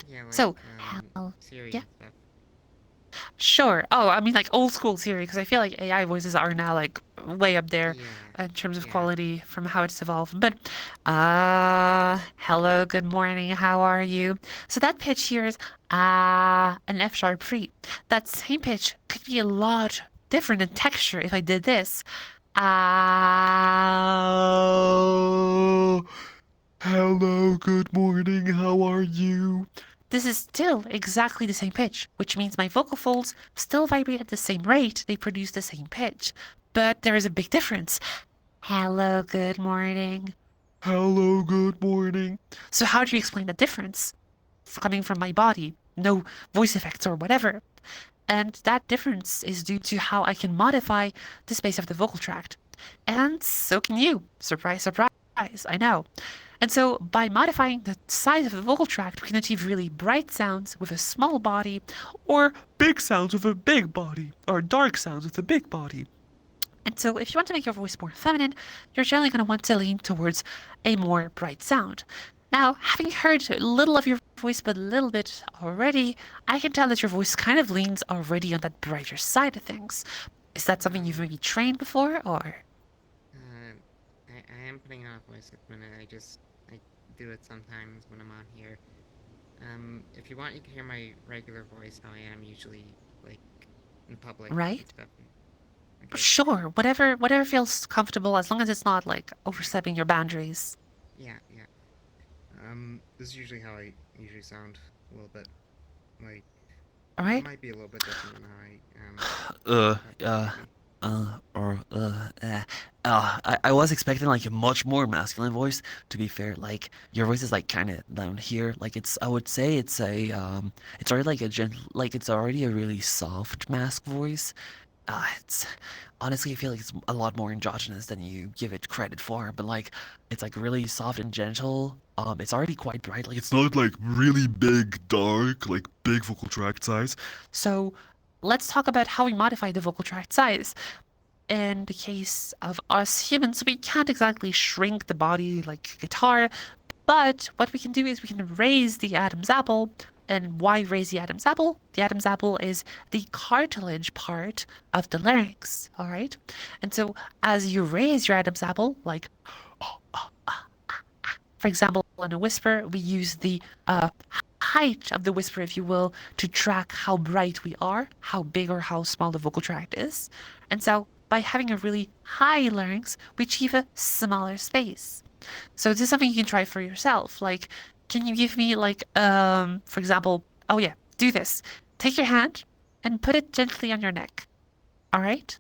Yeah, like, So, hello. Siri Yeah. and stuff. Sure. Oh, I mean like old school Siri, because I feel like AI voices are now like way up there Yeah. in terms of Yeah. quality from how it's evolved. But hello, good morning, how are you? So that pitch here is an F sharp 3. That same pitch could be a lot different in texture if I did this. Hello, good morning, how are you? This is still exactly the same pitch, which means my vocal folds still vibrate at the same rate, they produce the same pitch. But there is a big difference. Hello, good morning. Hello, good morning. So how do you explain the difference? It's coming from my body, no voice effects or whatever. And that difference is due to how I can modify the space of the vocal tract. And so can you. Surprise, surprise, I know. And so by modifying the size of the vocal tract, we can achieve really bright sounds with a small body, or Big sounds with a big body, or dark sounds with a big body. and so if you want to make your voice more feminine, you're generally going to want to lean towards a more bright sound. Now, having heard a little of your voice, but a little bit already, I can tell that your voice kind of leans already on that brighter side of things. Is that something you've maybe trained before, or? I am putting on a voice at the minute. I do it sometimes when I'm on here. If you want, you can hear my regular voice, how I am usually, like, in public Right? and stuff. Okay. Sure, whatever feels comfortable, as long as it's not like overstepping your boundaries. Yeah. This is usually how I usually sound, a little bit. Like, All it right? might be a little bit different than how I was expecting like a much more masculine voice, to be fair. Like your voice is like kind of down here. Like I would say it's it's already like a gentle, like it's already a really soft mask voice. It's honestly, I feel like it's a lot more androgynous than you give it credit for, but like it's like really soft and gentle. It's already quite bright. Like It's not like really big, dark, like big vocal tract size. So let's talk about how we modify the vocal tract size. in the case of us humans, we can't exactly shrink the body like a guitar, but what we can do is we can raise the Adam's apple. And why raise the Adam's apple? The Adam's apple is the cartilage part of the larynx, all right? And so as you raise your Adam's apple, like, for example, in a whisper, we use the height of the whisper, if you will, to track how bright we are, how big or how small the vocal tract is. And so by having a really high larynx, we achieve a smaller space. So this is something you can try for yourself. Like, can you give me like, for example, oh yeah, do this. Take your hand and put it gently on your neck. All right?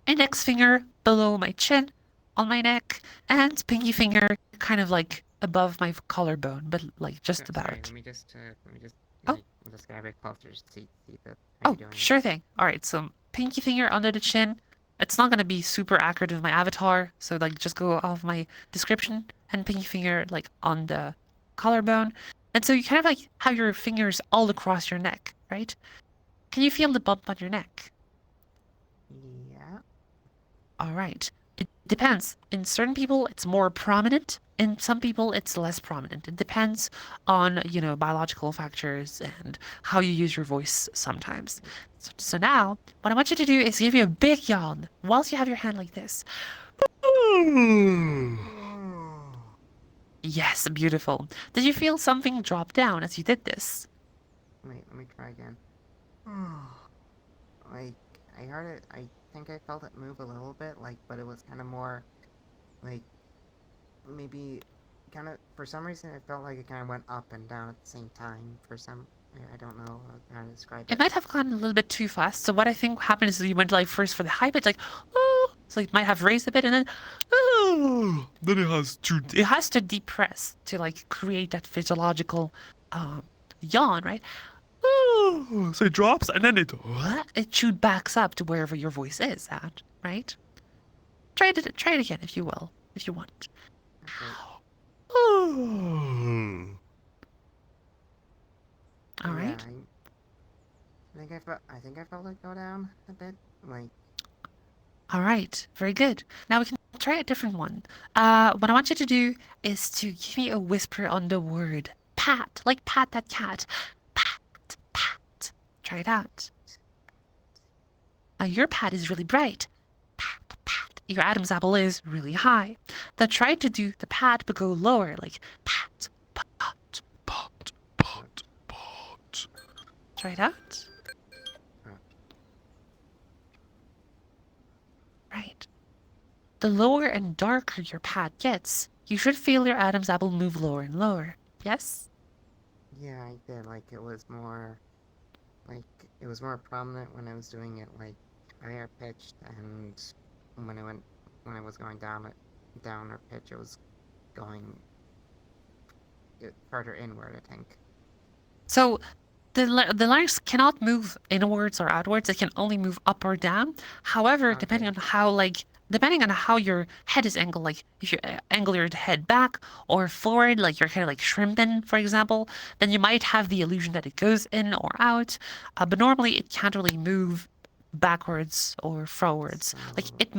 Index finger below my chin, on my neck, and pinky finger kind of like above my collarbone, but like just Sorry, about. let me just Oh. like, just grab it closer to see how Oh, you're doing it. sure thing. All right, so pinky finger under the chin. It's not gonna be super accurate with my avatar, so like just go off my description and pinky finger like on the collarbone. And so you kind of like have your fingers all across your neck, right? Can you feel the bump on your neck? Yeah. All right. It depends. In certain people, it's more prominent. In some people, it's less prominent. It depends on, biological factors and how you use your voice sometimes. So now, what I want you to do is give you a big yawn whilst you have your hand like this. Yes, beautiful. Did you feel something drop down as you did this? Wait, let me try again. Like, I heard it, I think I felt it move a little bit, like, but it was kind of more, like, maybe, kind of, for some reason it felt like it kind of went up and down at the same time, I don't know how to describe it. It might have gone a little bit too fast. So what I think happened is you went like first for the high pitch, like, oh, so it might have raised a bit and then, oh. Then it has to. It has to depress to like create that physiological yawn, right? Oh, so it drops and then it. It shoot backs up to wherever your voice is at, right? Try it again if you will, if you want. Okay. Oh. All Yeah, right. I think I felt it go down a bit, like, All right. Very good. Now we can try a different one. What I want you to do is to give me a whisper on the word pat, like pat that cat. Pat, pat. Try it out. Now your pat is really bright. Pat, pat. Your Adam's apple is really high. Now try to do the pat but go lower, like pat, pat, Pot, pot, pot. try it out. Right. The lower and darker your pat gets, you should feel your Adam's apple move lower and lower. Yes? yeah, I did, like, it was more prominent when I was doing it, like, higher pitched, and when I was going down or pitch, it was going further inward, I think. So the larynx cannot move inwards or outwards. It can only move up or down. However, Okay. depending on how your head is angled, like if you angle your head back or forward, like you're kind of like shrimping, for example, then you might have the illusion that it goes in or out. But normally it can't really move backwards or forwards. Like So it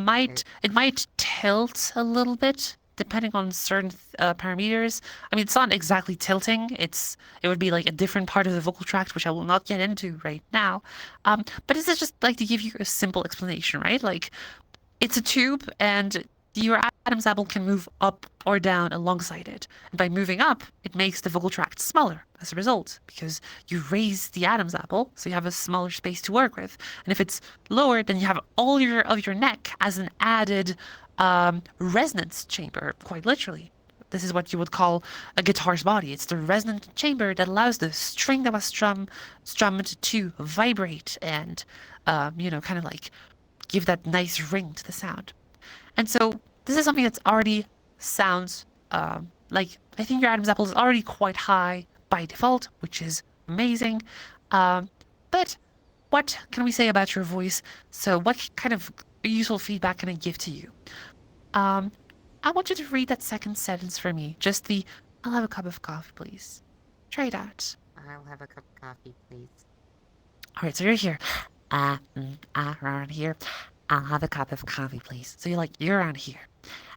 might tilt a little bit depending on certain parameters. I mean, it's not exactly tilting. It would be like a different part of the vocal tract, which I will not get into right now. But this is just like to give you a simple explanation, right? Like it's a tube, and your Adam's apple can move up or down alongside it. And by moving up, it makes the vocal tract smaller as a result, because you raise the Adam's apple, so you have a smaller space to work with. And if it's lower, then you have all of your neck as an added resonance chamber, quite literally. This is what you would call a guitar's body. It's the resonant chamber that allows the string that was strummed to vibrate and, kind of like give that nice ring to the sound. And so this is something that's already sounds like I think your Adam's apple is already quite high by default, which is amazing. But what can we say about your voice? So what kind of useful feedback can I give to you? I want you to read that second sentence for me. Just the I'll have a cup of coffee, please. Try it out. I'll have a cup of coffee, please. All right, so you're here. Around here. I'll have a cup of coffee, please. So you're around here.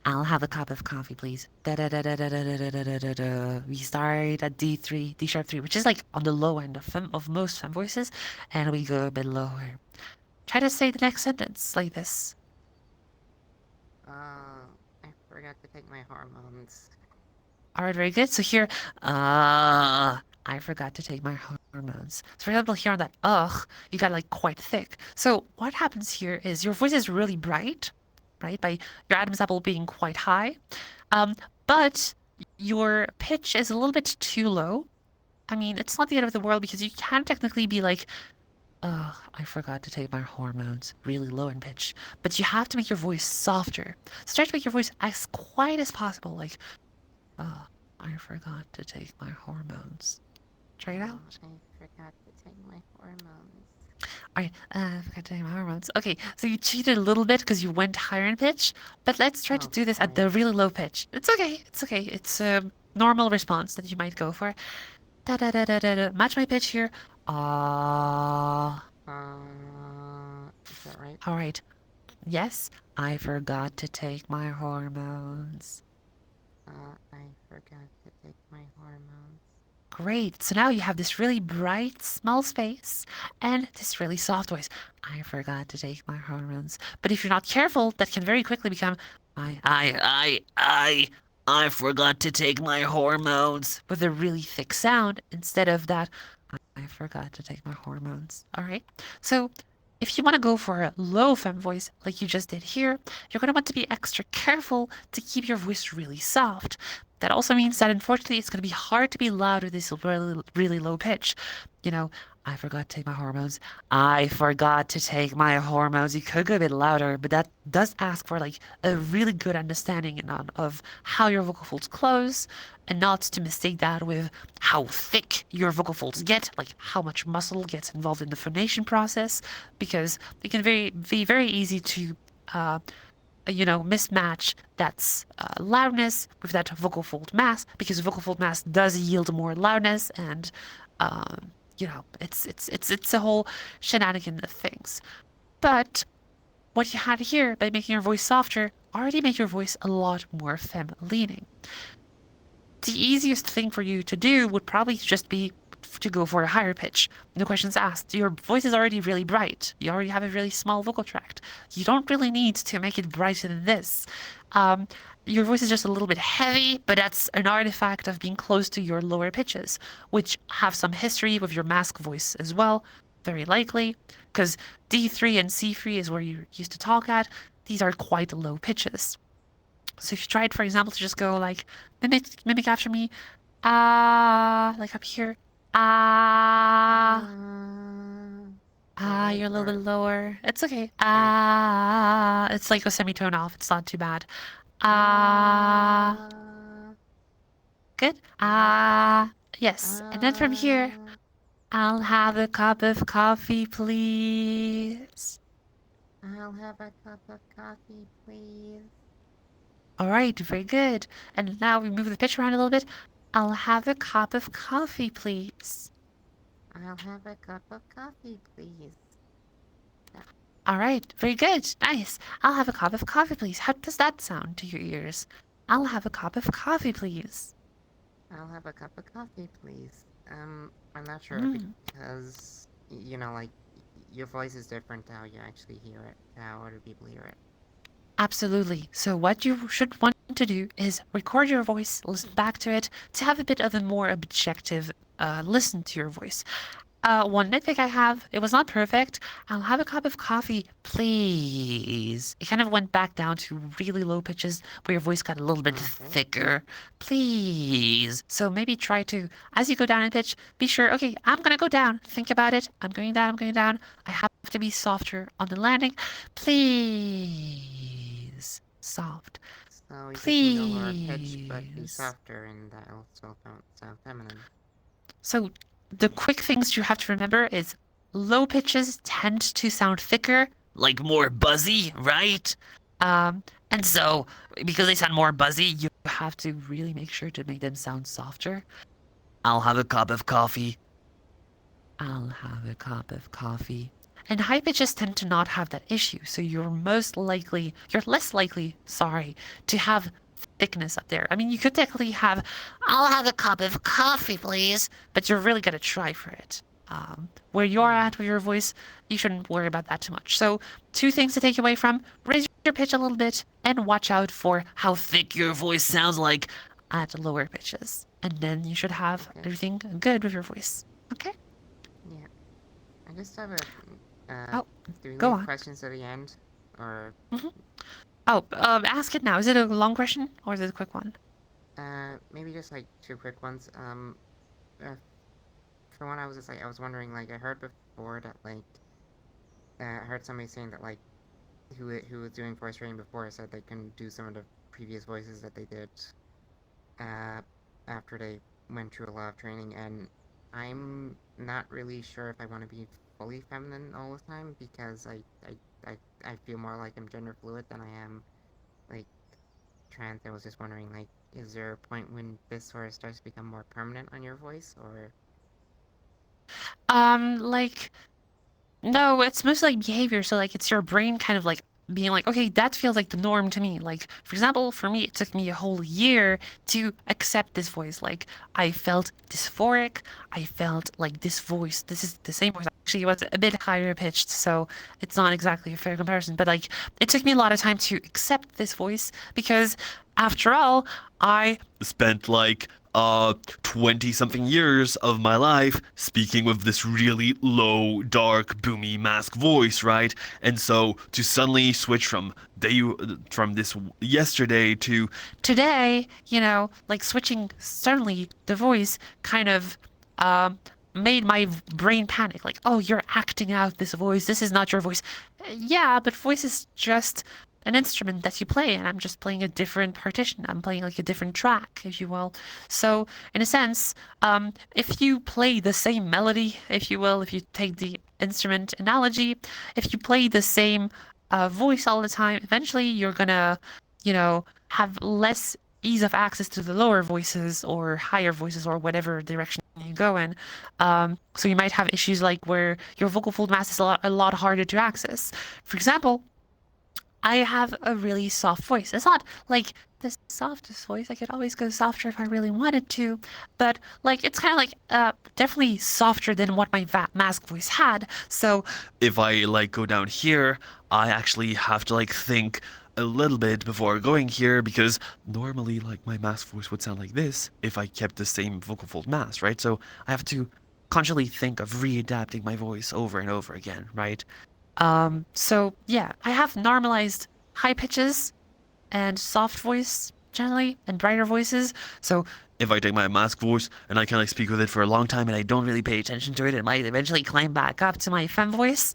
I'll have a cup of coffee, please. Da da da da da da da da da da da. We start at D3, D sharp 3, which is like on the low end of most fem voices, and we go a bit lower. Try to say the next sentence like this. I forgot to take my hormones. All right, very good. So here, I forgot to take my hormones. So for example, here on that you got like quite thick. So what happens here is your voice is really bright, right? By your Adam's apple being quite high, but your pitch is a little bit too low. I mean, it's not the end of the world because you can technically be like, I forgot to take my hormones, really low in pitch. But you have to make your voice softer. So try to make your voice as quiet as possible, like, I forgot to take my hormones. Try it out. I forgot to take my hormones. Alright, I forgot to take my hormones. Okay, so you cheated a little bit because you went higher in pitch, but let's try to do this at the really low pitch. It's okay, it's okay. It's a normal response that you might go for. Da da da da da da. Match my pitch here. Is that right? Alright. Yes, I forgot to take my hormones. I forgot to take my hormones. Great. So now you have this really bright, small space and this really soft voice. I forgot to take my hormones. But if you're not careful, that can very quickly become I forgot to take my hormones with a really thick sound instead of that I forgot to take my hormones. All right. So if you want to go for a low fem voice like you just did here, you're going to want to be extra careful to keep your voice really soft. That also means that unfortunately it's going to be hard to be loud with this really, really low pitch. You know, I forgot to take my hormones. I forgot to take my hormones. You could go a bit louder, but that does ask for like a really good understanding of how your vocal folds close and not to mistake that with how thick your vocal folds get, like how much muscle gets involved in the phonation process, because it can be very easy to mismatch that loudness with that vocal fold mass, because vocal fold mass does yield more loudness, and it's a whole shenanigan of things. But what you had here by making your voice softer already made your voice a lot more fem leaning. The easiest thing for you to do would probably just be to go for a higher pitch. No questions asked. Your voice is already really bright. You already have a really small vocal tract. You don't really need to make it brighter than this. Your voice is just a little bit heavy, but that's an artifact of being close to your lower pitches, which have some history with your masc voice as well, very likely, because D3 and C3 is where you used to talk at. These are quite low pitches. So if you tried, for example, to just go like, mimic after me, like up here, you're a little bit lower. It's okay. It's like a semitone off. It's not too bad. Good. Yes. And then from here, I'll have a cup of coffee, please. I'll have a cup of coffee, please. All right, very good. And now we move the pitch around a little bit. I'll have a cup of coffee, please. I'll have a cup of coffee, please. All right, very good. Nice. I'll have a cup of coffee, please. How does that sound to your ears? I'll have a cup of coffee, please. I'll have a cup of coffee, please. I'm not sure because, like, your voice is different to how you actually hear it, to how other people hear it. Absolutely. So what you should want to do is record your voice, listen back to it, to have a bit of a more objective listen to your voice. One nitpick I have, it was not perfect. I'll have a cup of coffee, please. It kind of went back down to really low pitches where your voice got a little bit thicker. Please. So maybe try to, as you go down in pitch, be sure, okay, I'm going to go down. Think about it. I'm going down, I'm going down. I have to be softer on the landing. Please. Soft. So you Please. can go lower pitch, but be softer, and that'll still sound feminine. So the quick things you have to remember is low pitches tend to sound thicker, like more buzzy, right? And so because they sound more buzzy, you have to really make sure to make them sound softer. I'll have a cup of coffee. I'll have a cup of coffee. And high pitches tend to not have that issue. So you're less likely, to have thickness up there. I mean, you could technically have, I'll have a cup of coffee, please, but you're really gonna try for it. Where you're at with your voice, you shouldn't worry about that too much. So 2 things to take away from: raise your pitch a little bit and watch out for how thick your voice sounds like at lower pitches. And then you should have everything good with your voice. Okay? Yeah. I just have a. Oh, do we go leave on. questions at the end, or? Oh, ask it now. Is it a long question or is it a quick one? Maybe just like 2 quick ones. For one, I was wondering, like, I heard before that, like, I heard somebody saying that, like, who was doing voice training before said they can do some of the previous voices that they did, after they went through a lot of training, and I'm not really sure if I want to be fully feminine all the time, because I feel more like I'm gender fluid than I am, like, trans. I was just wondering, like, is there a point when this sort of starts to become more permanent on your voice, or? Like, no, it's mostly like behavior. So like it's your brain kind of like being like, okay, that feels like the norm to me. Like, for example, for me, it took me a whole year to accept this voice. Like, I felt dysphoric. I felt like this voice, this is the same voice. Actually, it was a bit higher pitched, so it's not exactly a fair comparison. But like, it took me a lot of time to accept this voice because, after all, I Spent like 20 something years of my life speaking with this really low, dark, boomy masc voice, right? And so to suddenly switch from this yesterday to today, like switching suddenly the voice kind of made my brain panic. Like, oh, you're acting out this voice. This is not your voice. Yeah, but voice is just an instrument that you play, and I'm just playing a different partition. I'm playing like a different track, if you will. So, in a sense, if you play the same melody, if you will, if you take the instrument analogy, if you play the same voice all the time, eventually you're gonna, have less ease of access to the lower voices or higher voices or whatever direction you go in. So you might have issues like where your vocal fold mass is a lot harder to access. For example, I have a really soft voice. It's not like the softest voice. I could always go softer if I really wanted to, but like it's kind of like definitely softer than what my mask voice had. So if I like go down here, I actually have to like think a little bit before going here, because normally like my mask voice would sound like this if I kept the same vocal fold mass, right? So I have to consciously think of readapting my voice over and over again, right? So yeah, I have normalized high pitches and soft voice generally and brighter voices. So If I take my mask voice and I can like speak with it for a long time and I don't really pay attention to it, it might eventually climb back up to my femme voice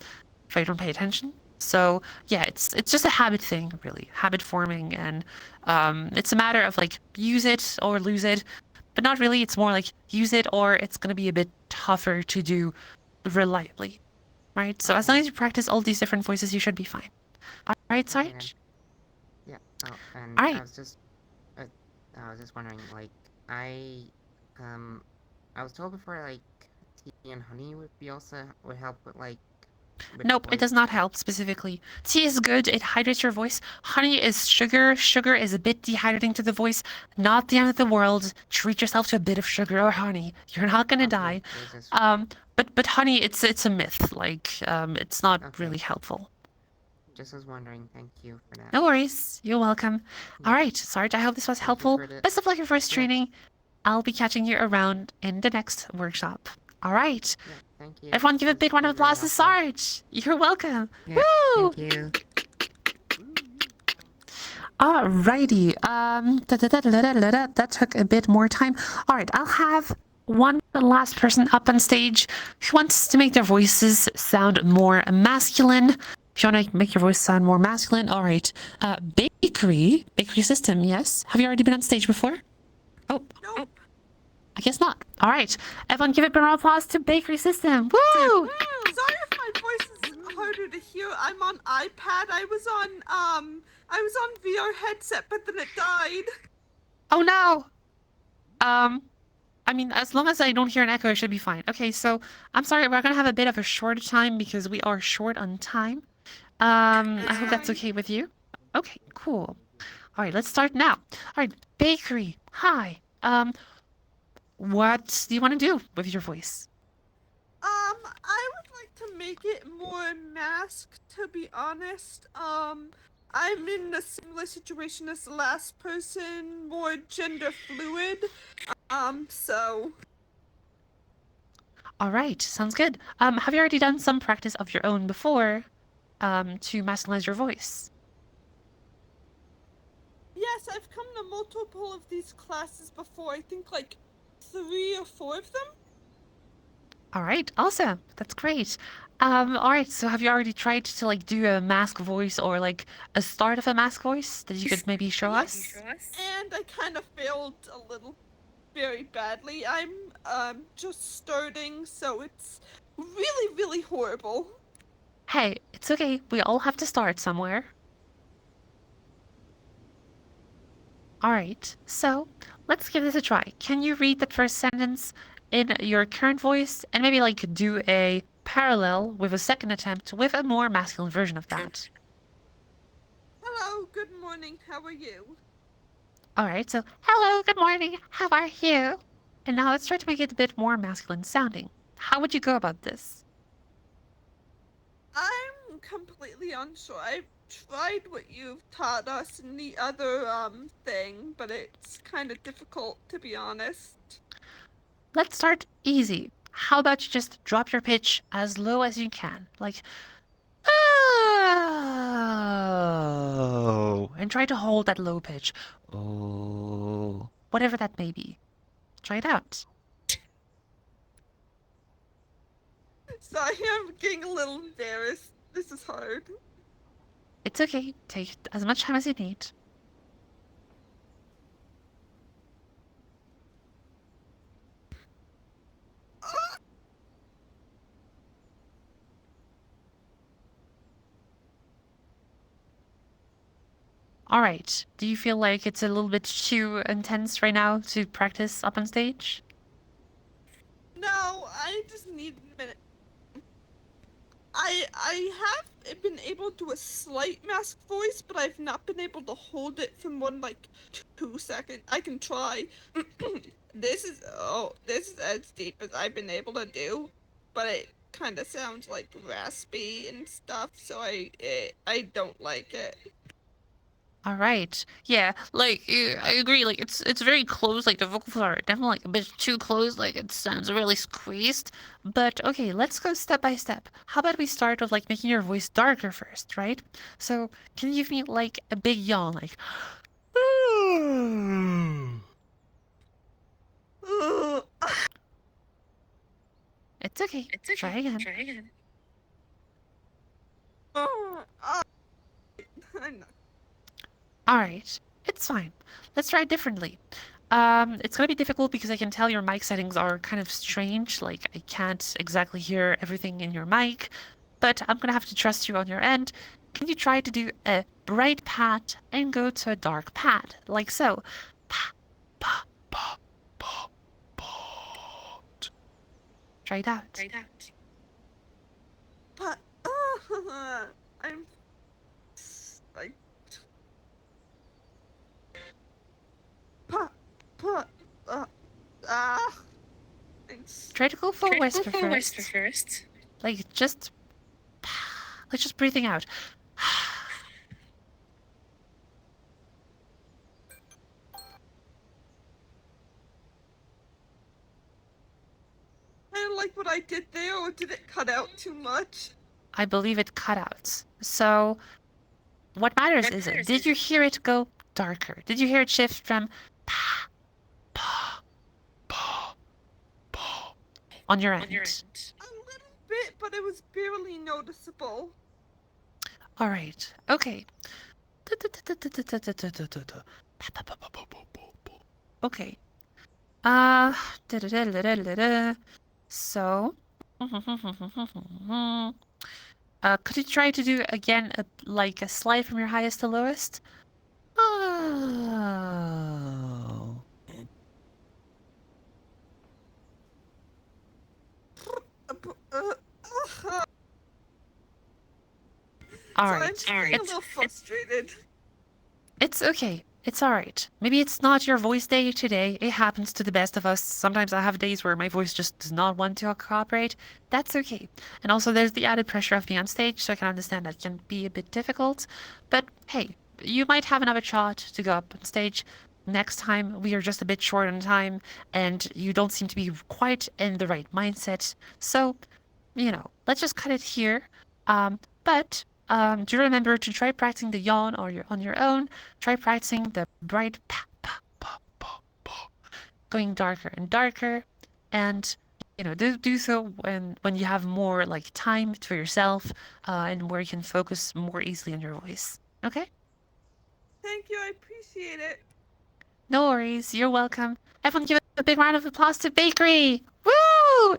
if I don't pay attention. So yeah, it's just a habit thing, really, habit forming, and it's a matter of like use it or lose it, but not really. It's more like use it or it's gonna be a bit tougher to do reliably, right? So as long as you practice all these different voices, you should be fine. All right, Sarge? Yeah. Oh, and All right. I was just wondering, like, I was told before, like, tea and honey would help with, like, with Nope, it voice. does not help specifically. Tea is good, it hydrates your voice. Honey is sugar. Sugar is a bit dehydrating to the voice. Not the end of the world. Treat yourself to a bit of sugar or honey. You're not gonna die. It was just, But honey, it's a myth. Like, it's not Okay. really helpful. just was wondering. Thank you for that. No worries. You're welcome. Yeah. All right, Sarge, I hope this was Thank you helpful. for the- Best of luck your first Yeah. training. I'll be catching you around in the next workshop. All right. Yeah, thank you. Everyone give a This big round of was very applause to helpful. Sarge. You're welcome. Yeah, Woo! thank you. Alrighty. That took a bit more time. All right, I'll have one last person up on stage who wants to make their voices sound more masculine. If you want to make your voice sound more masculine, all right. Bakery system, yes. Have you already been on stage before? Oh, Nope. I guess not. All right, everyone, give a big round of applause to Bakery System. Woo! Sorry if my voice is harder to hear. I'm on iPad. I was on VR headset, but then it died. Oh no. I mean, as long as I don't hear an echo, it should be fine. Okay, so I'm sorry, we're gonna have a bit of a shorter time because we are short on time. I hope that's fine. okay with you. Okay, cool. All right, let's start now. All right, bakery. Hi. What do you want to do with your voice? I would like to make it more masked, to be honest. I'm in a similar situation as the last person, more gender fluid. So All right, sounds good. Have you already done some practice of your own before, to masculinize your voice? yes, I've come to multiple of these classes before. I think like 3 or 4 of them. All right, awesome. That's great. All right, so have you already tried to like do a mask voice or like a start of a mask voice that you could maybe show us? And I kind of failed a little very badly. I'm just starting, so it's really, really horrible. Hey, it's okay. We all have to start somewhere. All right, so let's give this a try. Can you read that first sentence in your current voice and maybe like do a parallel with a second attempt with a more masculine version of that? Hello, good morning, how are you? All right, so hello, good morning, how are you? And now let's try to make it a bit more masculine sounding. How would you go about this? I'm completely unsure. I've tried what you've taught us in the other thing, but it's kind of difficult, to be honest. Let's start easy. How about you just drop your pitch as low as you can, like oh, and try to hold that low pitch. Oh, whatever that may be. Try it out. Sorry, I'm getting a little embarrassed. This is hard. It's okay. Take as much time as you need. All right. Do you feel like it's a little bit too intense right now to practice up on stage? No, I just need a minute. I have been able to do a slight mask voice, but I've not been able to hold it for more than like 2 seconds. I can try. This is as deep as I've been able to do, but it kind of sounds like raspy and stuff, so I don't like it. All right. Yeah, like I agree. Like it's very close. Like the vocals are definitely like a bit too close. Like it sounds really squeezed. But okay, let's go step by step. How about we start with like making your voice darker first, right? So can you give me like a big yawn, like Ugh. it's okay. Try again. I'm not. All right. It's fine. Let's try it differently. It's gonna be difficult because I can tell your mic settings are kind of strange. Like I can't exactly hear everything in your mic, but I'm gonna have to trust you on your end. Can you try to do a bright pat and go to a dark pat, like so? Pa, pa, pa, pa, pat. Try it out. But I'm like pa pa ah. It's Try to go for a whisper first. Like just, like just breathing out. I don't like what I did there, or did it cut out too much? I believe it cut out. So what matters is, did you hear it go darker? Did you hear it shift from pa, pa, pa, pa on your end? A little bit, but it was barely noticeable. All right. Okay. Okay. So, could you try to do again like a slide from your highest to lowest? Oh. All Sorry, I'm right. just getting a little frustrated. It's okay. It's all right. Maybe it's not your voice day today. It happens to the best of us. Sometimes I have days where my voice just does not want to cooperate. That's okay. And also, there's the added pressure of being on stage, so I can understand that can be a bit difficult. But hey, you might have another shot to go up on stage. Next time, we are just a bit short on time, and you don't seem to be quite in the right mindset. So, let's just cut it here. But do remember to try practicing the yawn on your own. Try practicing the bright pa pa pa pa pa, going darker and darker, and do so when you have more like time for yourself, and where you can focus more easily on your voice. Okay? Thank you, I appreciate it. No worries. You're welcome. Everyone, give a big round of applause to Bakery. Woo!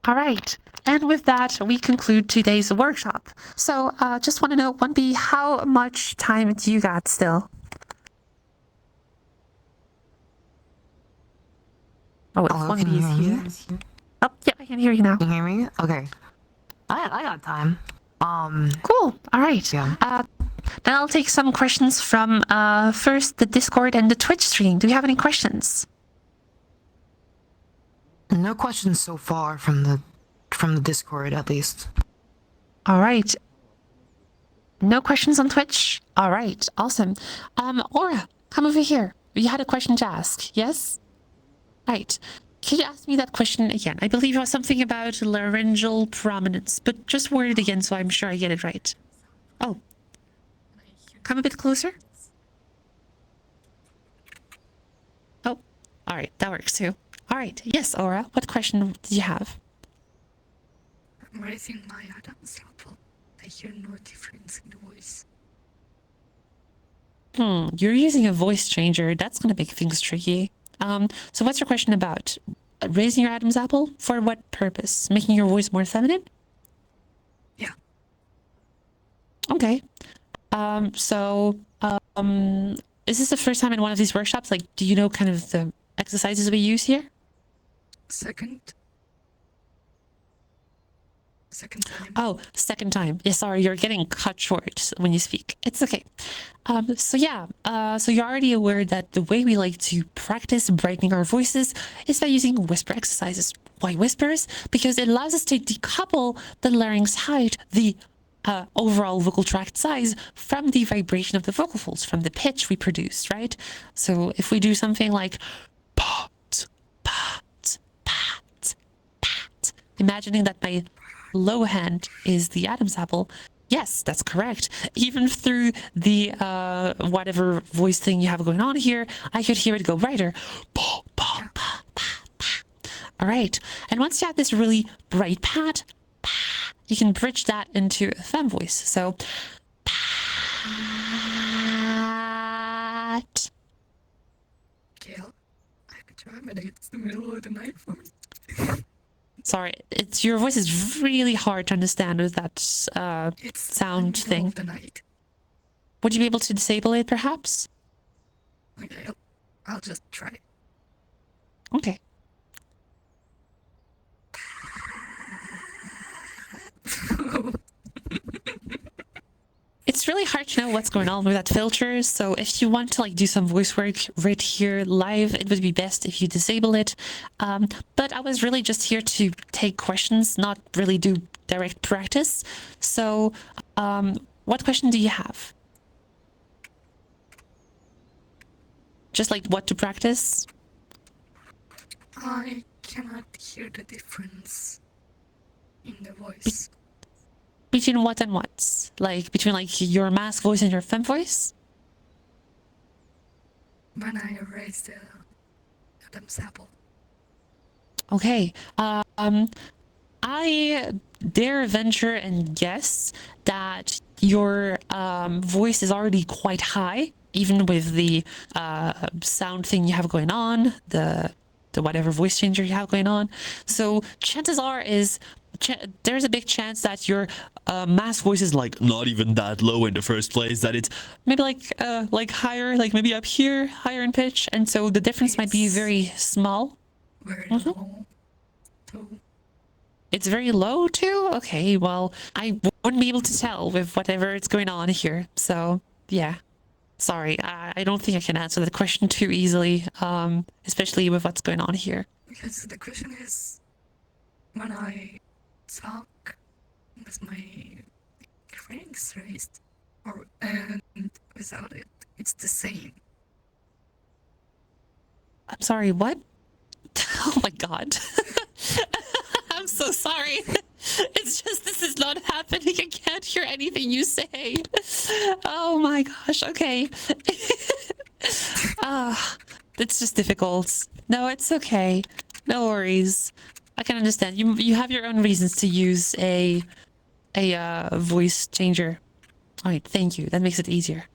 All right. And with that, we conclude today's workshop. So, just want to know, 1B, how much time do you got still? Oh, if 1B is here. Oh, yeah, I can hear you now. Can you hear me? Okay. I got time. Cool. All right. Yeah. Then I'll take some questions from first the Discord and the Twitch stream. Do you have any questions? No questions so far from the Discord, at least. All right. No questions on Twitch? All right. Awesome. Aura, come over here. You had a question to ask, yes? Right. Can you ask me that question again? I believe it was something about laryngeal prominence, but just word it again so I'm sure I get it right. Oh. Come a bit closer. Oh. All right. That works too. All right. Yes, Aura. What question do you have? I'm raising my Adam's apple. I hear no difference in the voice. You're using a voice changer. That's going to make things tricky. So what's your question about? Raising your Adam's apple? For what purpose? Making your voice more feminine? Yeah. Okay. Is this the first time in one of these workshops? Like, do you know kind of the exercises we use here? Second time. Oh, second time. Yeah, sorry, you're getting cut short when you speak. It's okay. So you're already aware that the way we like to practice brightening our voices is by using whisper exercises. Why whispers? Because it allows us to decouple the larynx height, the overall vocal tract size, from the vibration of the vocal folds, from the pitch we produce, right? So if we do something like pat, pat, pat, pat, imagining that my low hand is the Adam's apple. Yes, that's correct. Even through the whatever voice thing you have going on here, I could hear it go brighter. All right. And once you have this really bright pat, you can bridge that into a femme voice. So, pat. Gail, I could try, but it's the middle of the night for me. Sorry, your voice is really hard to understand with that sound thing. Of the night. Would you be able to disable it, perhaps? Okay, I'll just try. Okay. It's really hard to know what's going on with that filter, so if you want to do some voice work right here live, it would be best if you disable it. But I was really just here to take questions, not really do direct practice. So what question do you have? Just what to practice? I cannot hear the difference in the voice. Between what and what? Between your masc voice and your femme voice? When I raise the Adam's apple. Okay. I dare venture and guess that your voice is already quite high, even with the sound thing you have going on, the whatever voice changer you have going on. So chances are there's a big chance that your masc voice is not even that low in the first place, that it's maybe higher, maybe up here, higher in pitch, and so the difference might be very small. Very low. So It's very low too? Okay, well, I wouldn't be able to tell with whatever is going on here. So, yeah. Sorry, I don't think I can answer that question too easily, especially with what's going on here. Because the question is, when I talk with my ranks raised, or and without it, it's the same. I'm sorry, what? Oh my god. I'm so sorry. It's just this is not happening. I can't hear anything you say. Oh my gosh, okay. It's just difficult. No, it's okay. No worries. I can understand. You have your own reasons to use a voice changer. All right, thank you. That makes it easier.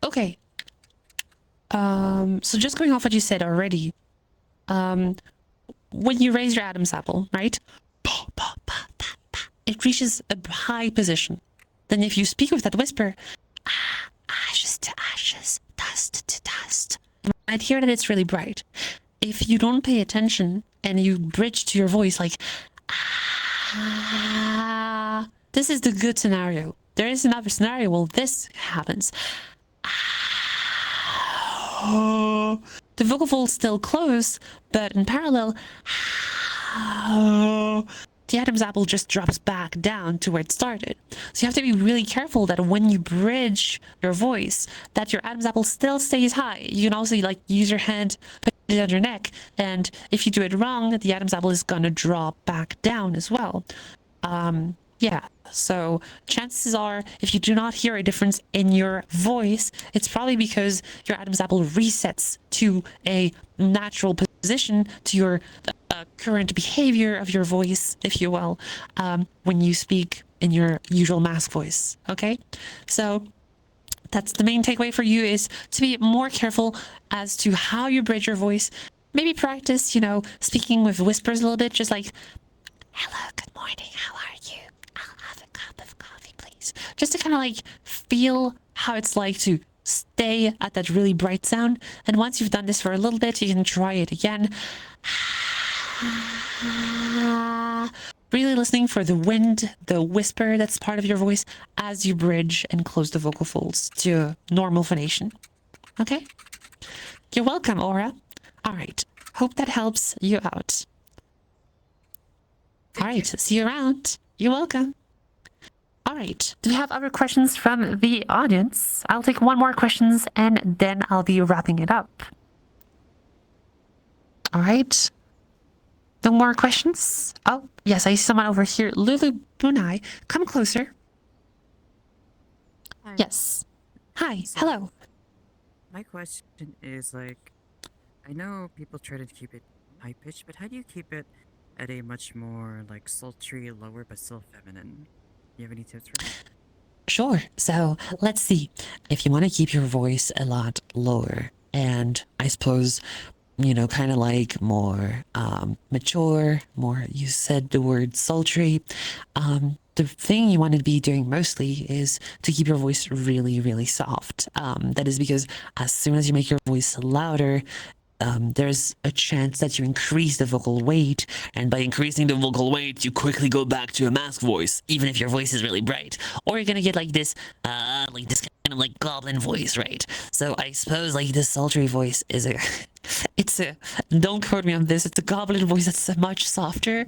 Okay. So just going off what you said already, when you raise your Adam's apple, right? It reaches a high position. Then if you speak with that whisper, ashes to ashes, dust to dust, you might hear that it's really bright. If you don't pay attention and you bridge to your voice like, this is the good scenario. There is another scenario where this happens. The vocal folds still close, but in parallel, the Adam's apple just drops back down to where it started. So you have to be really careful that when you bridge your voice, that your Adam's apple still stays high. You can also like use your hand, put it on your neck, and if you do it wrong, the Adam's apple is gonna drop back down as well. Yeah, so chances are, if you do not hear a difference in your voice, it's probably because your Adam's apple resets to a natural position, to your current behavior of your voice, if you will, when you speak in your usual masc voice, okay? So that's the main takeaway for you, is to be more careful as to how you bridge your voice. Maybe practice, you know, speaking with whispers a little bit, just like, hello, good morning, how are you? I'll have a cup of coffee, please. Just to kind of like feel how it's like to stay at that really bright sound. And once you've done this for a little bit, you can try it again. Really listening for the wind, the whisper that's part of your voice as you bridge and close the vocal folds to normal phonation. Okay? You're welcome, Aura. All right. Hope that helps you out. All right. See you around. You're welcome. All right. Do we have other questions from the audience? I'll take one more questions and then I'll be wrapping it up. All right. No more questions? Oh, yes, I see someone over here. Lulu Bunai, come closer. Hi. Yes. Hi. So, Hello. My question is like, I know people try to keep it high pitched, but how do you keep it at a much more like sultry, lower, but still feminine? Do you have any tips for me? Sure. So let's see. If you want to keep your voice a lot lower, and I suppose, you know, kind of like more mature, more, you said the word sultry. The thing you want to be doing mostly is to keep your voice really, really soft. That is because as soon as you make your voice louder, there's a chance that you increase the vocal weight, and by increasing the vocal weight, you quickly go back to a masc voice, even if your voice is really bright. Or you're gonna get like this kind of like goblin voice, right? So I suppose like this sultry voice is don't quote me on this, it's a goblin voice that's much softer.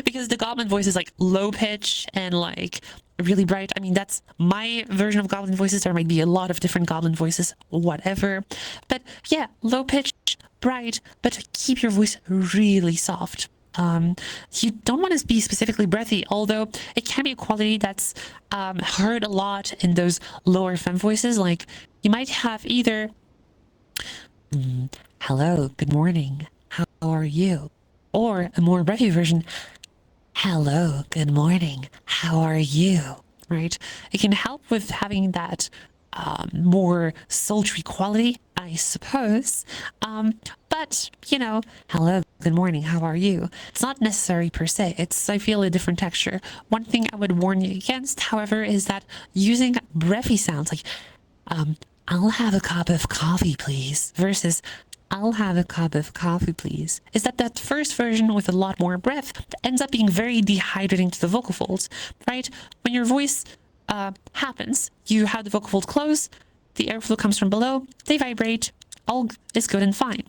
Because the goblin voice is like low pitch and like really bright. I mean, that's my version of goblin voices. There might be a lot of different goblin voices, whatever. But yeah, low pitch, bright, but keep your voice really soft. You don't want to be specifically breathy, although it can be a quality that's heard a lot in those lower femme voices. Like you might have either, hello, good morning, how are you? Or a more breathy version, hello, good morning, how are you? right? It can help with having that more sultry quality, I suppose. But, you know, hello, good morning, how are you? It's not necessary per se. It's, I feel, a different texture. One thing I would warn you against, however, is that using breathy sounds like, I'll have a cup of coffee, please, versus I'll have a cup of coffee, please, is that first version with a lot more breath ends up being very dehydrating to the vocal folds, right? When your voice happens, you have the vocal folds close, the airflow comes from below, they vibrate, all is good and fine.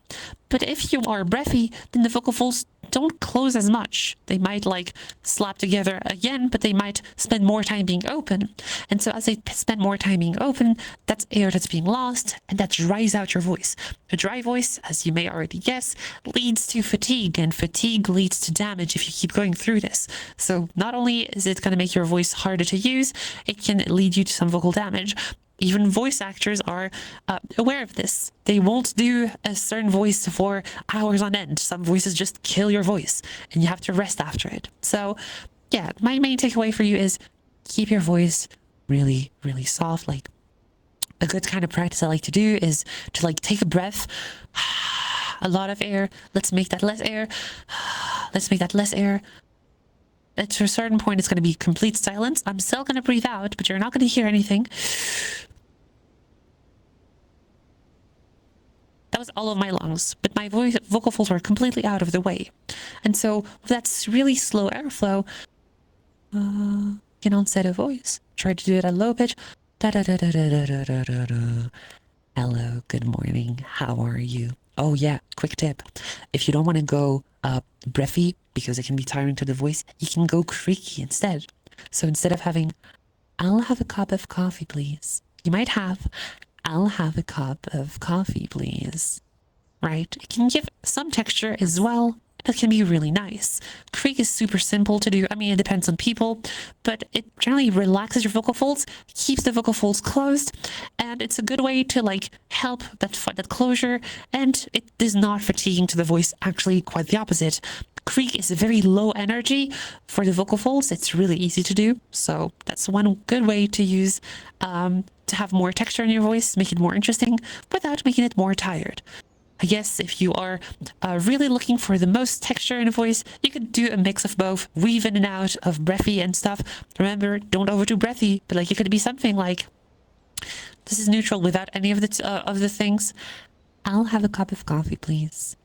But if you are breathy, then the vocal folds don't close as much. They might like slap together again, but they might spend more time being open. And so as they spend more time being open, that's air that's being lost, and that dries out your voice. A dry voice, as you may already guess, leads to fatigue, and fatigue leads to damage if you keep going through this. So not only is it going to make your voice harder to use, it can lead you to some vocal damage. Even voice actors are aware of this. They won't do a certain voice for hours on end. Some voices just kill your voice, and you have to rest after it. So, yeah, my main takeaway for you is keep your voice really, really soft. Like, a good kind of practice I like to do is to like take a breath, a lot of air. Let's make that less air. Let's make that less air. To a certain point, it's going to be complete silence. I'm still going to breathe out, but you're not going to hear anything. That was all of my lungs, but my vocal folds were completely out of the way. And so with that really slow airflow, can onset a voice. Try to do it at low pitch. Da da da da da da da da da. Hello, good morning. How are you? Oh yeah, quick tip. If you don't want to go breathy because it can be tiring to the voice, you can go creaky instead. So instead of having, I'll have a cup of coffee, please, you might have, I'll have a cup of coffee, please. Right? It can give some texture as well. It can be really nice. Creak is super simple to do. I mean, it depends on people, but it generally relaxes your vocal folds, keeps the vocal folds closed, and it's a good way to like help that closure, and it is not fatiguing to the voice. Actually, quite the opposite. Creak is very low energy for the vocal folds. It's really easy to do. So that's one good way to use to have more texture in your voice, make it more interesting without making it more tired. I guess if you are really looking for the most texture in a voice, you could do a mix of both, weave in and out of breathy and stuff. Remember, don't overdo breathy, but like it could be something like, this is neutral without any of the things. I'll have a cup of coffee, please.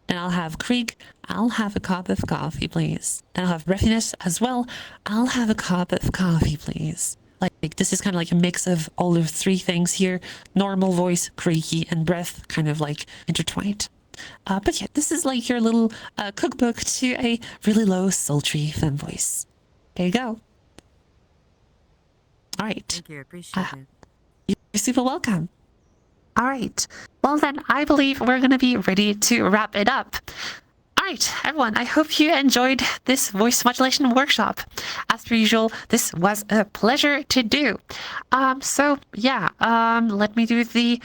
And I'll have creak. I'll have a cup of coffee, please. And I'll have breathiness as well. I'll have a cup of coffee, please. Like this is kind of like a mix of all the three things here: normal voice, creaky, and breath, kind of like intertwined. But yeah, this is like your little cookbook to a really low, sultry femme voice. There you go. All right. Thank you, I appreciate it. You're super welcome. All right. Well then, I believe we're going to be ready to wrap it up. Alright, everyone, I hope you enjoyed this voice modulation workshop. As per usual, this was a pleasure to do. Let me do the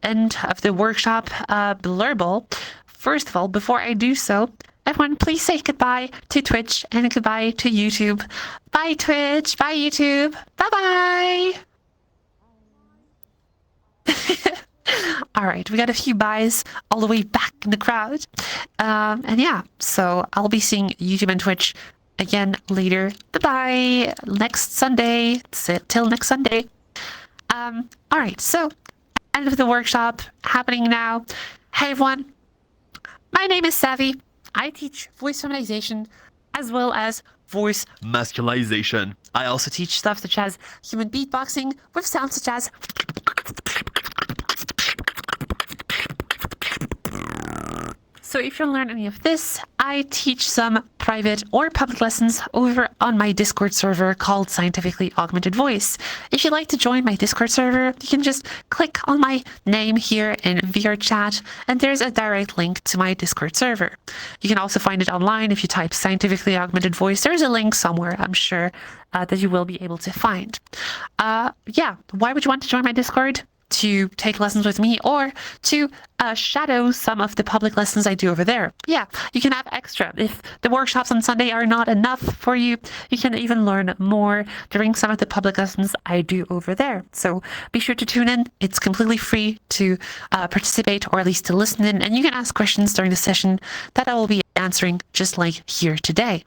end of the workshop blurble. First of all, before I do so, everyone, please say goodbye to Twitch and goodbye to YouTube. Bye, Twitch. Bye, YouTube. Bye-bye. All right, we got a few byes all the way back in the crowd. So I'll be seeing YouTube and Twitch again later. Bye-bye. Next Sunday. Till next Sunday. All right, so end of the workshop happening now. Hey, everyone. My name is Savvy. I teach voice feminization as well as voice masculinization. I also teach stuff such as human beatboxing with sounds such as... So if you learn any of this, I teach some private or public lessons over on my Discord server called Scientifically Augmented Voice. If you'd like to join my Discord server, you can just click on my name here in vrchat, and there's a direct link to my Discord server. You can also find it online if you type Scientifically Augmented Voice. There's a link somewhere, I'm sure, that you will be able to find. Why would you want to join my Discord? to take lessons with me or to shadow some of the public lessons I do over there. Yeah, you can have extra. If the workshops on Sunday are not enough for you, you can even learn more during some of the public lessons I do over there. So be sure to tune in. It's completely free to participate, or at least to listen in, and you can ask questions during the session that I will be answering just like here today.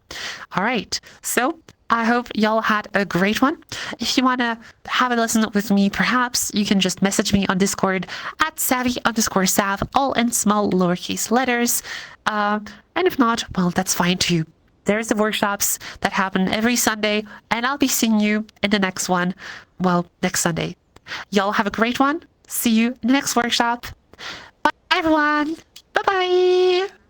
All right, so I hope y'all had a great one. If you want to have a lesson with me, perhaps you can just message me on Discord at savvy_sav, all in small lowercase letters. And if not, well, that's fine too. There's the workshops that happen every Sunday, and I'll be seeing you in the next one. Well, next Sunday. Y'all have a great one. See you in the next workshop. Bye, everyone. Bye-bye.